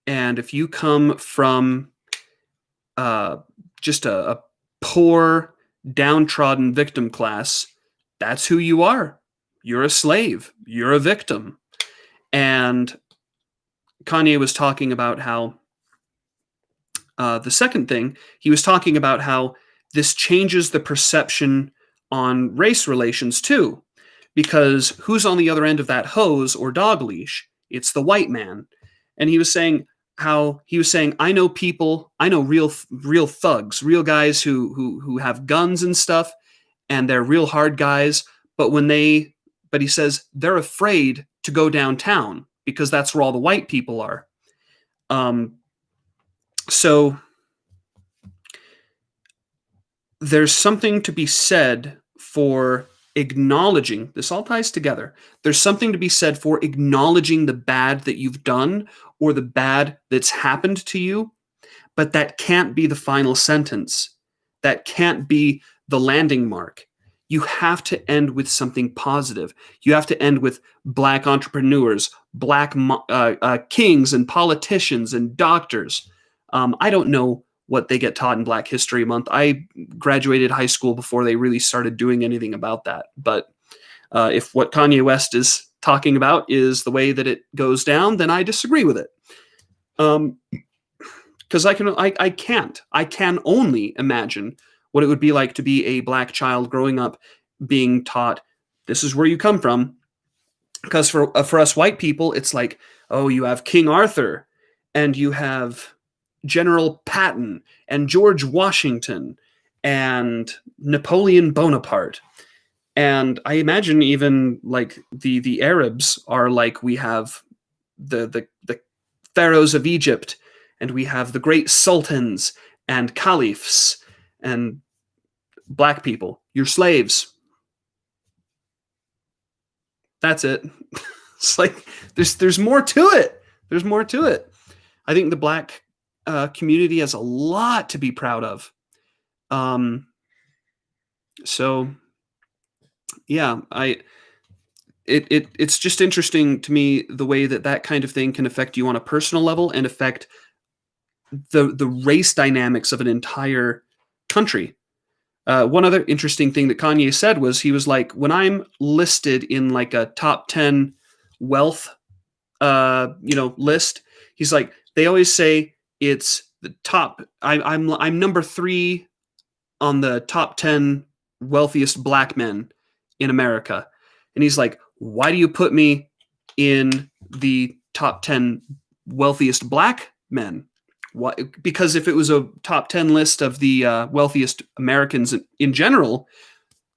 and if you come from just a poor, downtrodden victim class, that's who you are. You're a slave. You're a victim. And Kanye was talking about how the second thing, he was talking about how this changes the perception on race relations too. Because who's on the other end of that hose or dog leash? It's the white man. And he was saying I know real thugs, real guys who have guns and stuff, and they're real hard guys, but he says they're afraid to go downtown because that's where all the white people are. So there's something to be said for acknowledging, this all ties together. There's something to be said for acknowledging the bad that you've done or the bad that's happened to you, but that can't be the final sentence. That can't be the landing mark. You have to end with something positive. You have to end with Black entrepreneurs, Black kings and politicians and doctors. I don't know what they get taught in Black History Month. I graduated high school before they really started doing anything about that. But if what Kanye West is talking about is the way that it goes down, then I disagree with it. Because I can only imagine what it would be like to be a Black child growing up being taught, this is where you come from. Because for us white people, it's like, oh, you have King Arthur, and you have General Patton and George Washington and Napoleon Bonaparte. And I imagine even like the Arabs are like, we have the pharaohs of Egypt, and we have the great sultans and caliphs, and black people, you're slaves. That's it. It's like there's more to it. There's more to it. I think the black community has a lot to be proud of. So yeah, it's just interesting to me the way that kind of thing can affect you on a personal level and affect the race dynamics of an entire country. One other interesting thing that Kanye said was, he was like, when I'm listed in like a top 10 wealth list, he's like, they always say it's the top. I'm number 3 on the top 10 wealthiest black men in America. And he's like, why do you put me in the top 10 wealthiest black men? Why? Because if it was a top 10 list of the wealthiest Americans in general,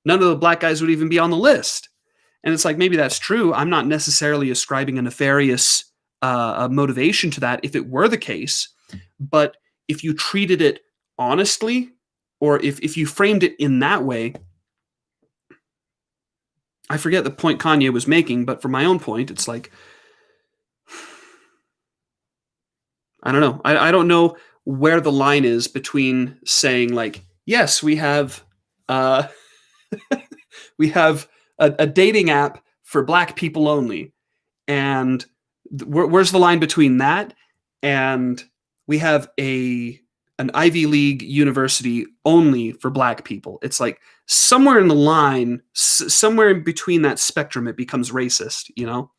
none of the black guys would even be on the list. And it's like, maybe that's true. I'm not necessarily ascribing a nefarious motivation to that if it were the case. But if you treated it honestly, or if you framed it in that way, I forget the point Kanye was making, but for my own point, it's like, I don't know. I don't know where the line is between saying like, yes, we have we have a dating app for black people only, and where's the line between that and we have an Ivy League university only for black people? It's like somewhere in the line, somewhere in between that spectrum, it becomes racist, you know?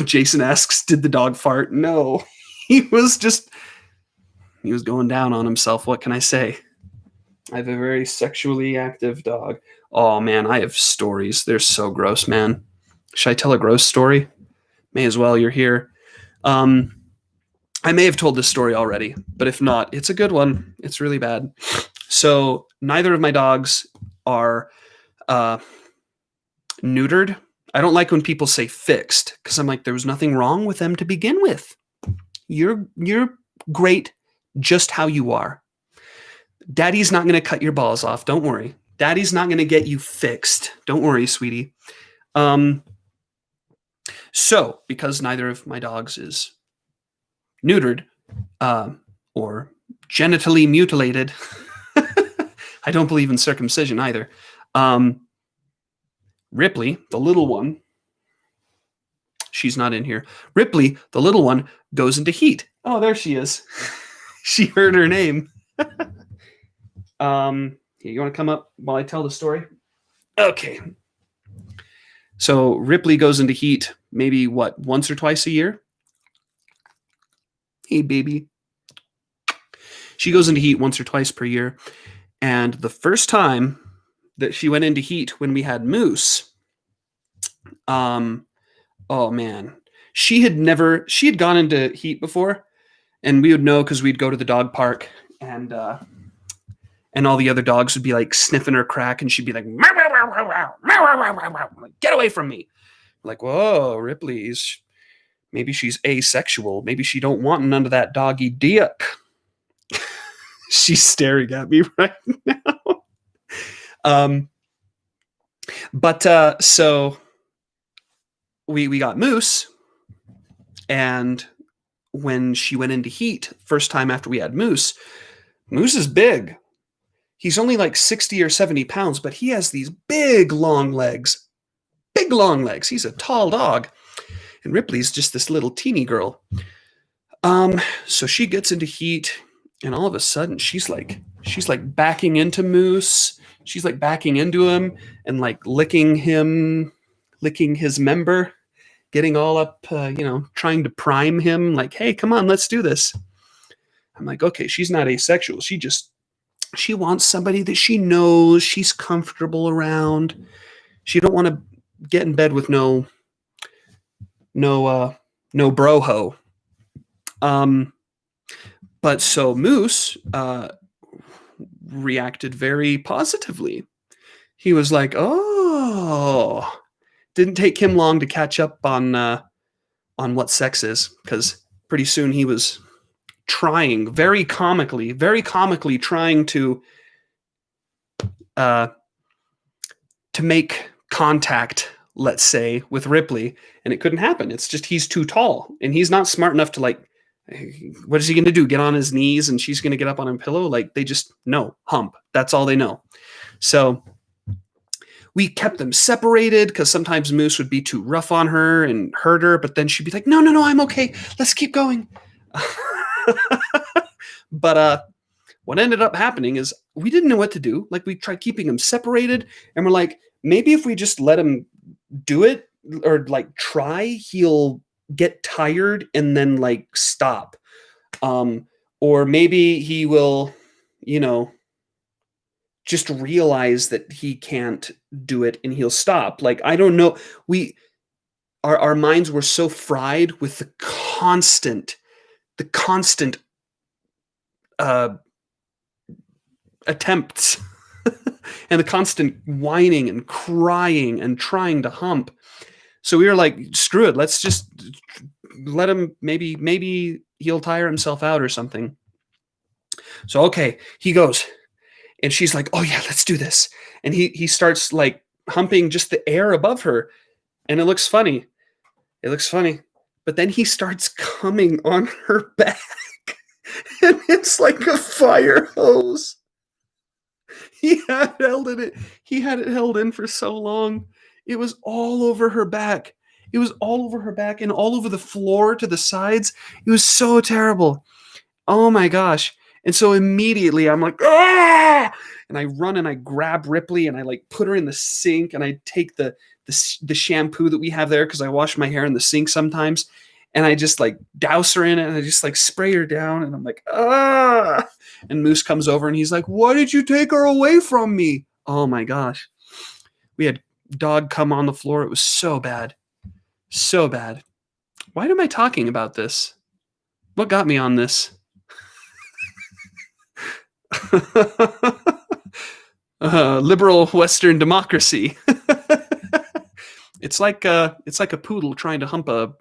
Jason asks, did the dog fart? No, he was going down on himself. What can I say? I have a very sexually active dog. Oh man, I have stories. They're so gross, man. Should I tell a gross story? May as well. You're here. I may have told this story already, but if not, it's a good one. It's really bad. So neither of my dogs are neutered. I don't like when people say fixed, because I'm like, there was nothing wrong with them to begin with. You're great just how you are. Daddy's not going to cut your balls off. Don't worry. Daddy's not going to get you fixed. Don't worry, sweetie. So because neither of my dogs is neutered or genitally mutilated, I don't believe in circumcision either. Ripley, the little one, she's not in here. Ripley, the little one, goes into heat. Oh, there she is. She heard her name. You want to come up while I tell the story? Okay. So Ripley goes into heat maybe once or twice a year? Hey, baby. She goes into heat once or twice per year. And the first time that she went into heat, when we had Moose, oh man, she had gone into heat before, and we would know because we'd go to the dog park, and all the other dogs would be like sniffing her crack, and she'd be like, meow, meow, meow, meow, meow, meow, meow, meow. Like, get away from me. Like, whoa, Ripley's, maybe she's asexual. Maybe she don't want none of that doggy dick. She's staring at me right now. So we got Moose, and when she went into heat, first time after we had Moose is big. He's only like 60 or 70 pounds, but he has these big, long legs. Big, long legs. He's a tall dog. And Ripley's just this little teeny girl. So she gets into heat, and all of a sudden she's like backing into Moose. She's like backing into him and like licking his member, getting all up, trying to prime him. Like, hey, come on, let's do this. I'm like, okay, she's not asexual. She wants somebody that she knows she's comfortable around. She don't want to get in bed with no broho. But so Moose, reacted very positively. He was like, "Oh." Didn't take him long to catch up on what sex is, because pretty soon he was trying very comically trying uh, to make contact, let's say, with Ripley, and it couldn't happen. It's just he's too tall, and he's not smart enough to like. What is he going to do? Get on his knees, and she's going to get up on a pillow? Like they just no hump. That's all they know. So we kept them separated because sometimes Moose would be too rough on her and hurt her, but then she'd be like, no, I'm okay. Let's keep going. But what ended up happening is we didn't know what to do. Like we tried keeping them separated, and we're like, maybe if we just let him do it or like try, he'll get tired and then like stop. Or maybe he will, you know, just realize that he can't do it and he'll stop. Like, I don't know. Our minds were so fried with the constant attempts and the constant whining and crying and trying to hump. So we were like, screw it. Let's just let him, maybe he'll tire himself out or something. So, okay, he goes. And she's like, oh yeah, let's do this. And he starts like humping just the air above her. And it looks funny. But then he starts coming on her back. And it's like a fire hose. He had it held in for so long. It was all over her back. And all over the floor to the sides. It was so terrible. Oh my gosh. And so immediately I'm like, ah! And I run and I grab Ripley and I like put her in the sink, and I take the shampoo that we have there, because I wash my hair in the sink sometimes, and I just like douse her in it, and I just like spray her down, and I'm like, ah! And Moose comes over and he's like, why did you take her away from me? Oh my gosh. We had dog come on the floor. It was so bad. So bad. Why am I talking about this? What got me on this? Liberal Western democracy. It's like a poodle trying to hump a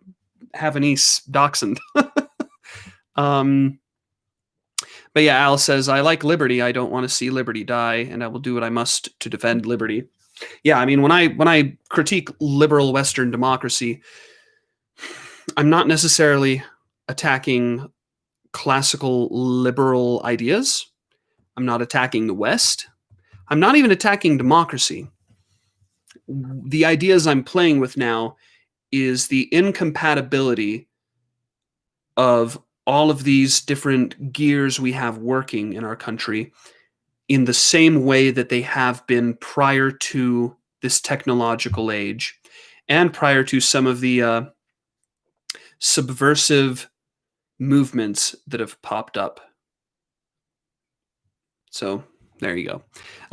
Havanese dachshund. But yeah, Al says, I like liberty. I don't want to see liberty die, and I will do what I must to defend liberty. Yeah, I mean, when I critique liberal Western democracy, I'm not necessarily attacking classical liberal ideas. I'm not attacking the West. I'm not even attacking democracy. The ideas I'm playing with now is the incompatibility of all of these different gears we have working in our country in the same way that they have been prior to this technological age and prior to some of the subversive movements that have popped up. So there you go.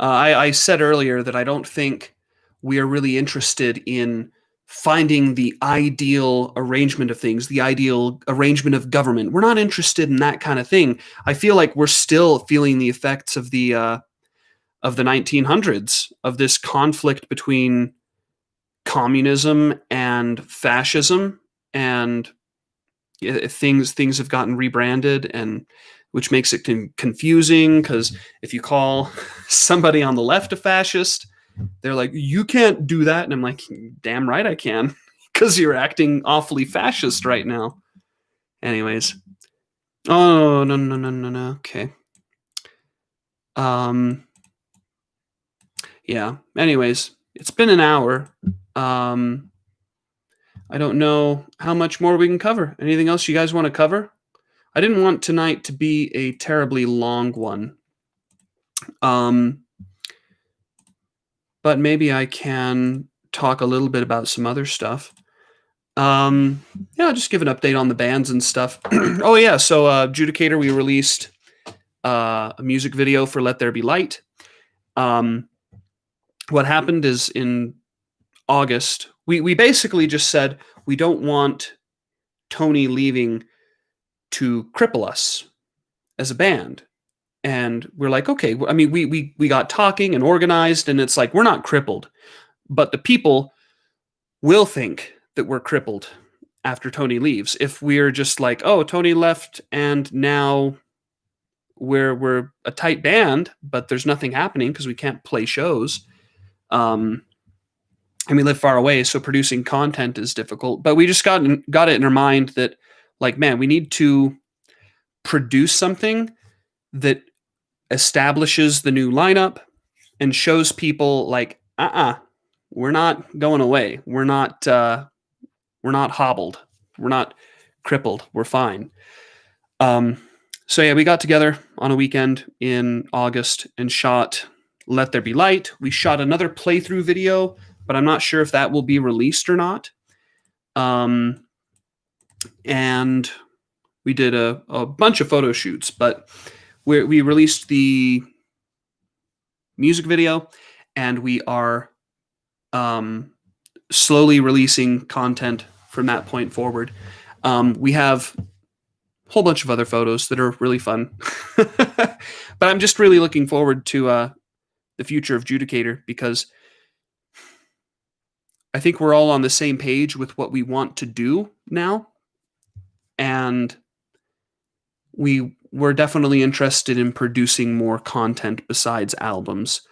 I said earlier that I don't think we are really interested in finding the ideal arrangement of things, the ideal arrangement of government. We're not interested in that kind of thing. I feel like we're still feeling the effects of the 1900s, of this conflict between communism and fascism, and things have gotten rebranded, and which makes it confusing, because if you call somebody on the left a fascist, they're like, you can't do that. And I'm like, damn right I can, because you're acting awfully fascist right now. Anyways. Oh, no. Okay. Yeah. Anyways, it's been an hour. I don't know how much more we can cover. Anything else you guys want to cover? I didn't want tonight to be a terribly long one. But maybe I can talk a little bit about some other stuff. Yeah, just give an update on the bands and stuff. Oh yeah, so Judicator, we released a music video for Let There Be Light. What happened is in August, we basically just said we don't want Tony leaving to cripple us as a band. And we're like, okay, I mean, we got talking and organized, and it's like we're not crippled, but the people will think that we're crippled after Tony leaves. If we're just like, oh, Tony left, and now we're a tight band, but there's nothing happening because we can't play shows. And we live far away, so producing content is difficult. But we just got it in our mind that, like, man, we need to produce something that establishes the new lineup and shows people like, we're not going away. We're not hobbled. We're not crippled. We're fine. So yeah, we got together on a weekend in August and shot Let There Be Light. We shot another playthrough video, but I'm not sure if that will be released or not. And we did a bunch of photo shoots, but we released the music video, and we are slowly releasing content from that point forward. We have a whole bunch of other photos that are really fun. But I'm just really looking forward to the future of Judicator, because I think we're all on the same page with what we want to do now. And we're definitely interested in producing more content besides albums.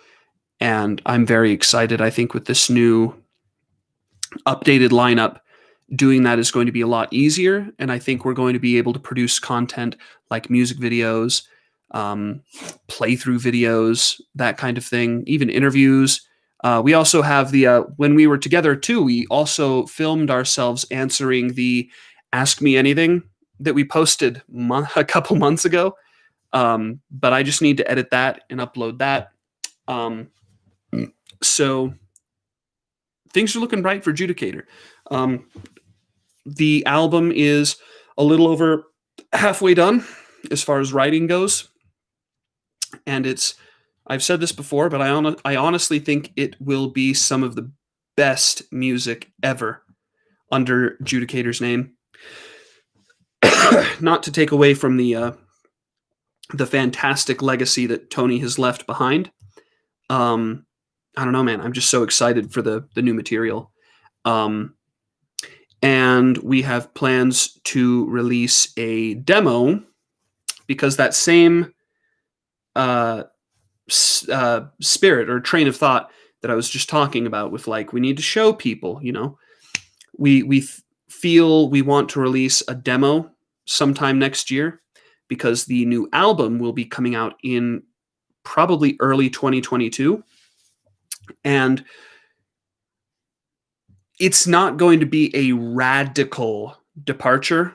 And I'm very excited. I think with this new updated lineup, doing that is going to be a lot easier. And I think we're going to be able to produce content like music videos, playthrough videos, that kind of thing, even interviews. We also have when we were together too, we also filmed ourselves answering the Ask Me Anything that we posted a couple months ago. But I just need to edit that and upload that. So things are looking bright for Judicator. The album is a little over halfway done as far as writing goes. And I've said this before, but I honestly think it will be some of the best music ever under Judicator's name. Not to take away from the fantastic legacy that Tony has left behind. I don't know, man. I'm just so excited for the new material. And we have plans to release a demo, because that same spirit or train of thought that I was just talking about, with like, we need to show people, we feel we want to release a demo sometime next year, because the new album will be coming out in probably early 2022. And it's not going to be a radical departure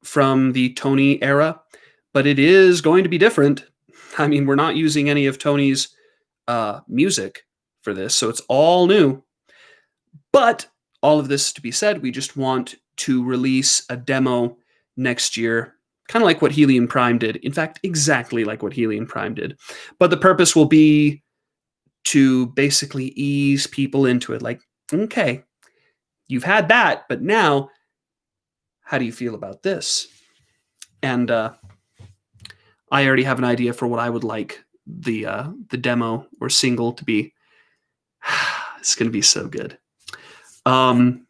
from the Tony era, but it is going to be different. I mean, we're not using any of Tony's music for this, so it's all new. But all of this to be said, we just want to release a demo next year, kind of like what Helium Prime did. In fact, exactly like what Helium Prime did. But the purpose will be to basically ease people into it. Like, okay, you've had that, but now, how do you feel about this? And I already have an idea for what I would like the demo or single to be. It's going to be so good. And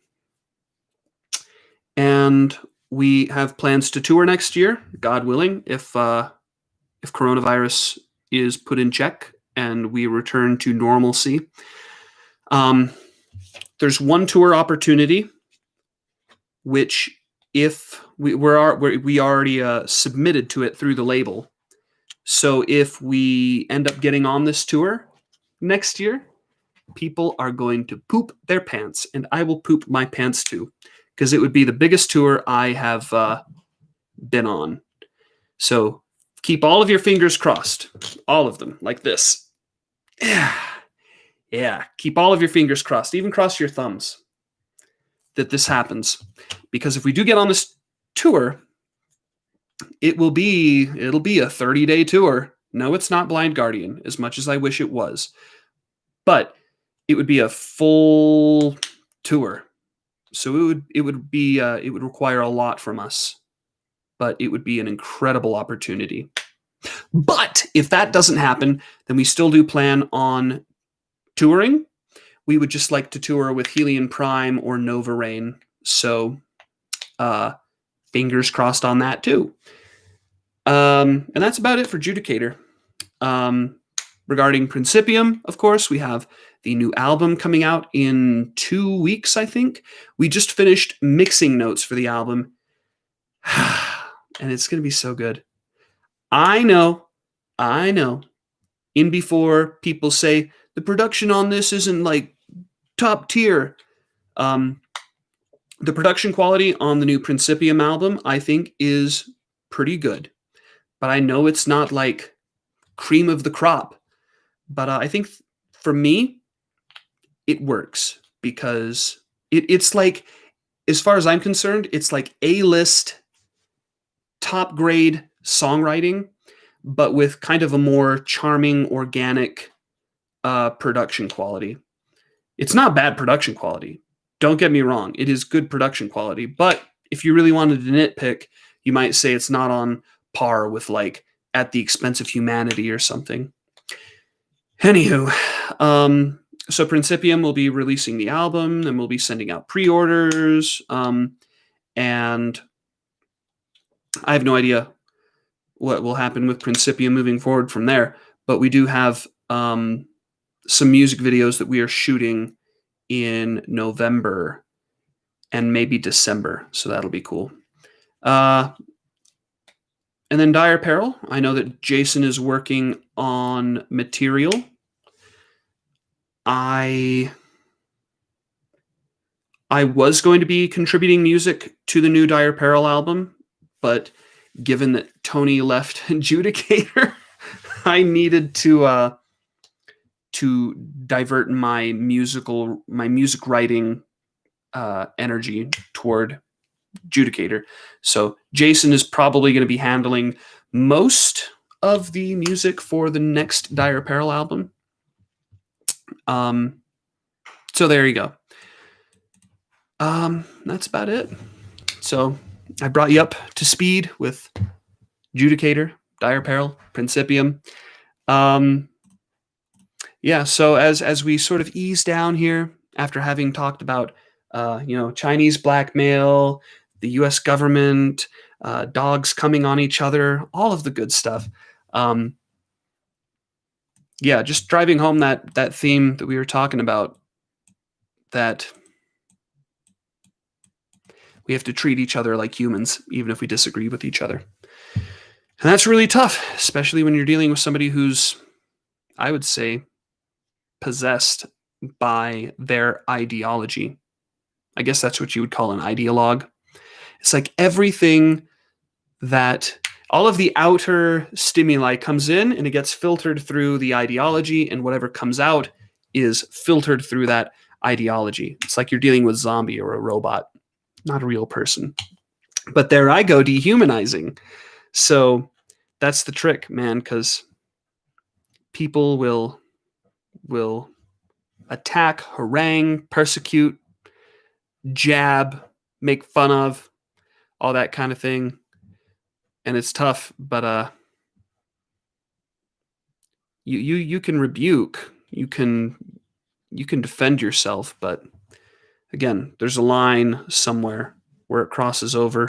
we have plans to tour next year, God willing, if coronavirus is put in check and we return to normalcy. There's one tour opportunity, which if we already submitted to it through the label. So if we end up getting on this tour next year, people are going to poop their pants, and I will poop my pants too, because it would be the biggest tour I have been on. So keep all of your fingers crossed, all of them, like this. Yeah, keep all of your fingers crossed, even cross your thumbs, that this happens. Because if we do get on this tour, it'll be a 30-day tour. No, it's not Blind Guardian, as much as I wish it was. But it would be a full tour. So it would require a lot from us. But it would be an incredible opportunity. But if that doesn't happen, then we still do plan on touring. We would just like to tour with Helion Prime or Nova Rain. So fingers crossed on that too. And that's about it for Judicator. Regarding Principium, of course, we have the new album coming out in 2 weeks, I think. We just finished mixing notes for the album. And it's going to be so good. I know. In before people say the production on this isn't like top tier. The production quality on the new Principium album, I think, is pretty good. But I know it's not like cream of the crop. But I think for me, it works because it's like, as far as I'm concerned, it's like A-list, top grade songwriting, but with kind of a more charming, organic production quality. It's not bad production quality. Don't get me wrong. It is good production quality. But if you really wanted to nitpick, you might say it's not on par with like At the Expense of Humanity or something. Anywho, so Principium will be releasing the album, and we'll be sending out pre-orders, and I have no idea what will happen with Principium moving forward from there, but we do have some music videos that we are shooting in November and maybe December, so that'll be cool. And then Dire Apparel, I know that Jason is working on material. I was going to be contributing music to the new Dire Apparel album, but given that Tony left Judicator, I needed to divert my music writing energy toward Judicator. So Jason is probably going to be handling most of the music for the next Dire Apparel album. So there you go. That's about it. So I brought you up to speed with Judicator, Dire Apparel, Principium. Yeah, so as we sort of ease down here after having talked about Chinese blackmail, the US government, dogs coming on each other, all of the good stuff. Yeah, just driving home that theme that we were talking about, that we have to treat each other like humans, even if we disagree with each other. And that's really tough, especially when you're dealing with somebody who's, I would say, possessed by their ideology. I guess that's what you would call an ideologue. It's like everything that, all of the outer stimuli comes in and it gets filtered through the ideology, and whatever comes out is filtered through that ideology. It's like you're dealing with zombie or a robot, not a real person. But there I go, dehumanizing. So that's the trick, man, because people will attack, harangue, persecute, jab, make fun of, all that kind of thing. And it's tough, but you can rebuke, you can defend yourself, but again, there's a line somewhere where it crosses over.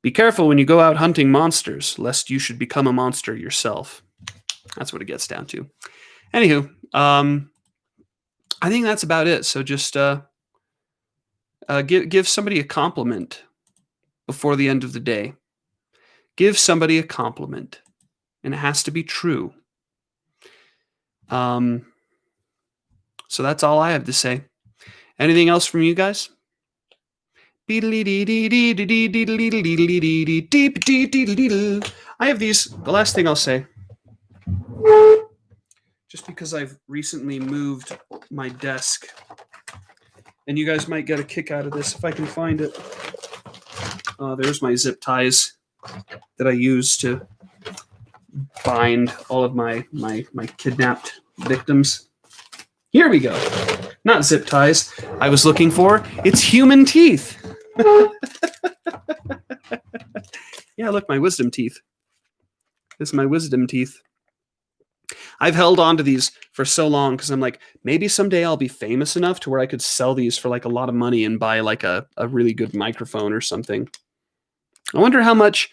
Be careful when you go out hunting monsters, lest you should become a monster yourself. That's what it gets down to. Anywho, I think that's about it. So just give somebody a compliment before the end of the day. Give somebody a compliment, and it has to be true. So that's all I have to say. Anything else from you guys? I have these. The last thing I'll say, just because I've recently moved my desk, and you guys might get a kick out of this if I can find it. There's my zip ties that I use to bind all of my kidnapped victims. Here we go. Not zip ties. I was looking for. It's human teeth. Yeah, look, my wisdom teeth. This is my wisdom teeth. I've held on to these for so long because I'm like, maybe someday I'll be famous enough to where I could sell these for like a lot of money and buy like a really good microphone or something. I wonder how much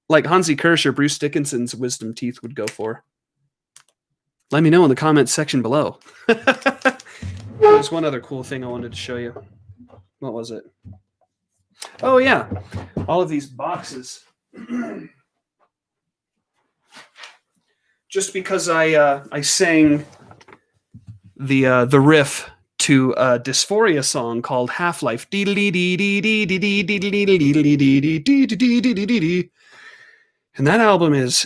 like Hansi Kirsch or Bruce Dickinson's wisdom teeth would go for. Let me know in the comments section below. There's one other cool thing I wanted to show you. What was it? Oh yeah, all of these boxes. Just because I sang the riff to a Dysphoria song called Half-Life. And that album is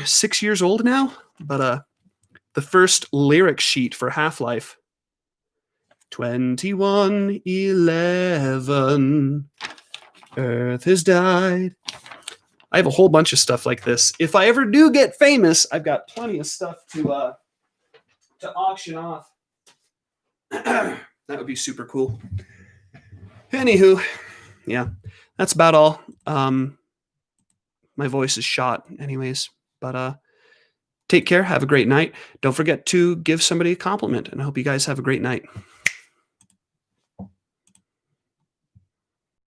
6 years old now, but the first lyric sheet for Half-Life, 2111, Earth has died. I have a whole bunch of stuff like this. If I ever do get famous, I've got plenty of stuff to auction off. That would be super cool. Anywho, yeah, that's about all. My voice is shot anyways, but take care. Have a great night. Don't forget to give somebody a compliment, and I hope you guys have a great night.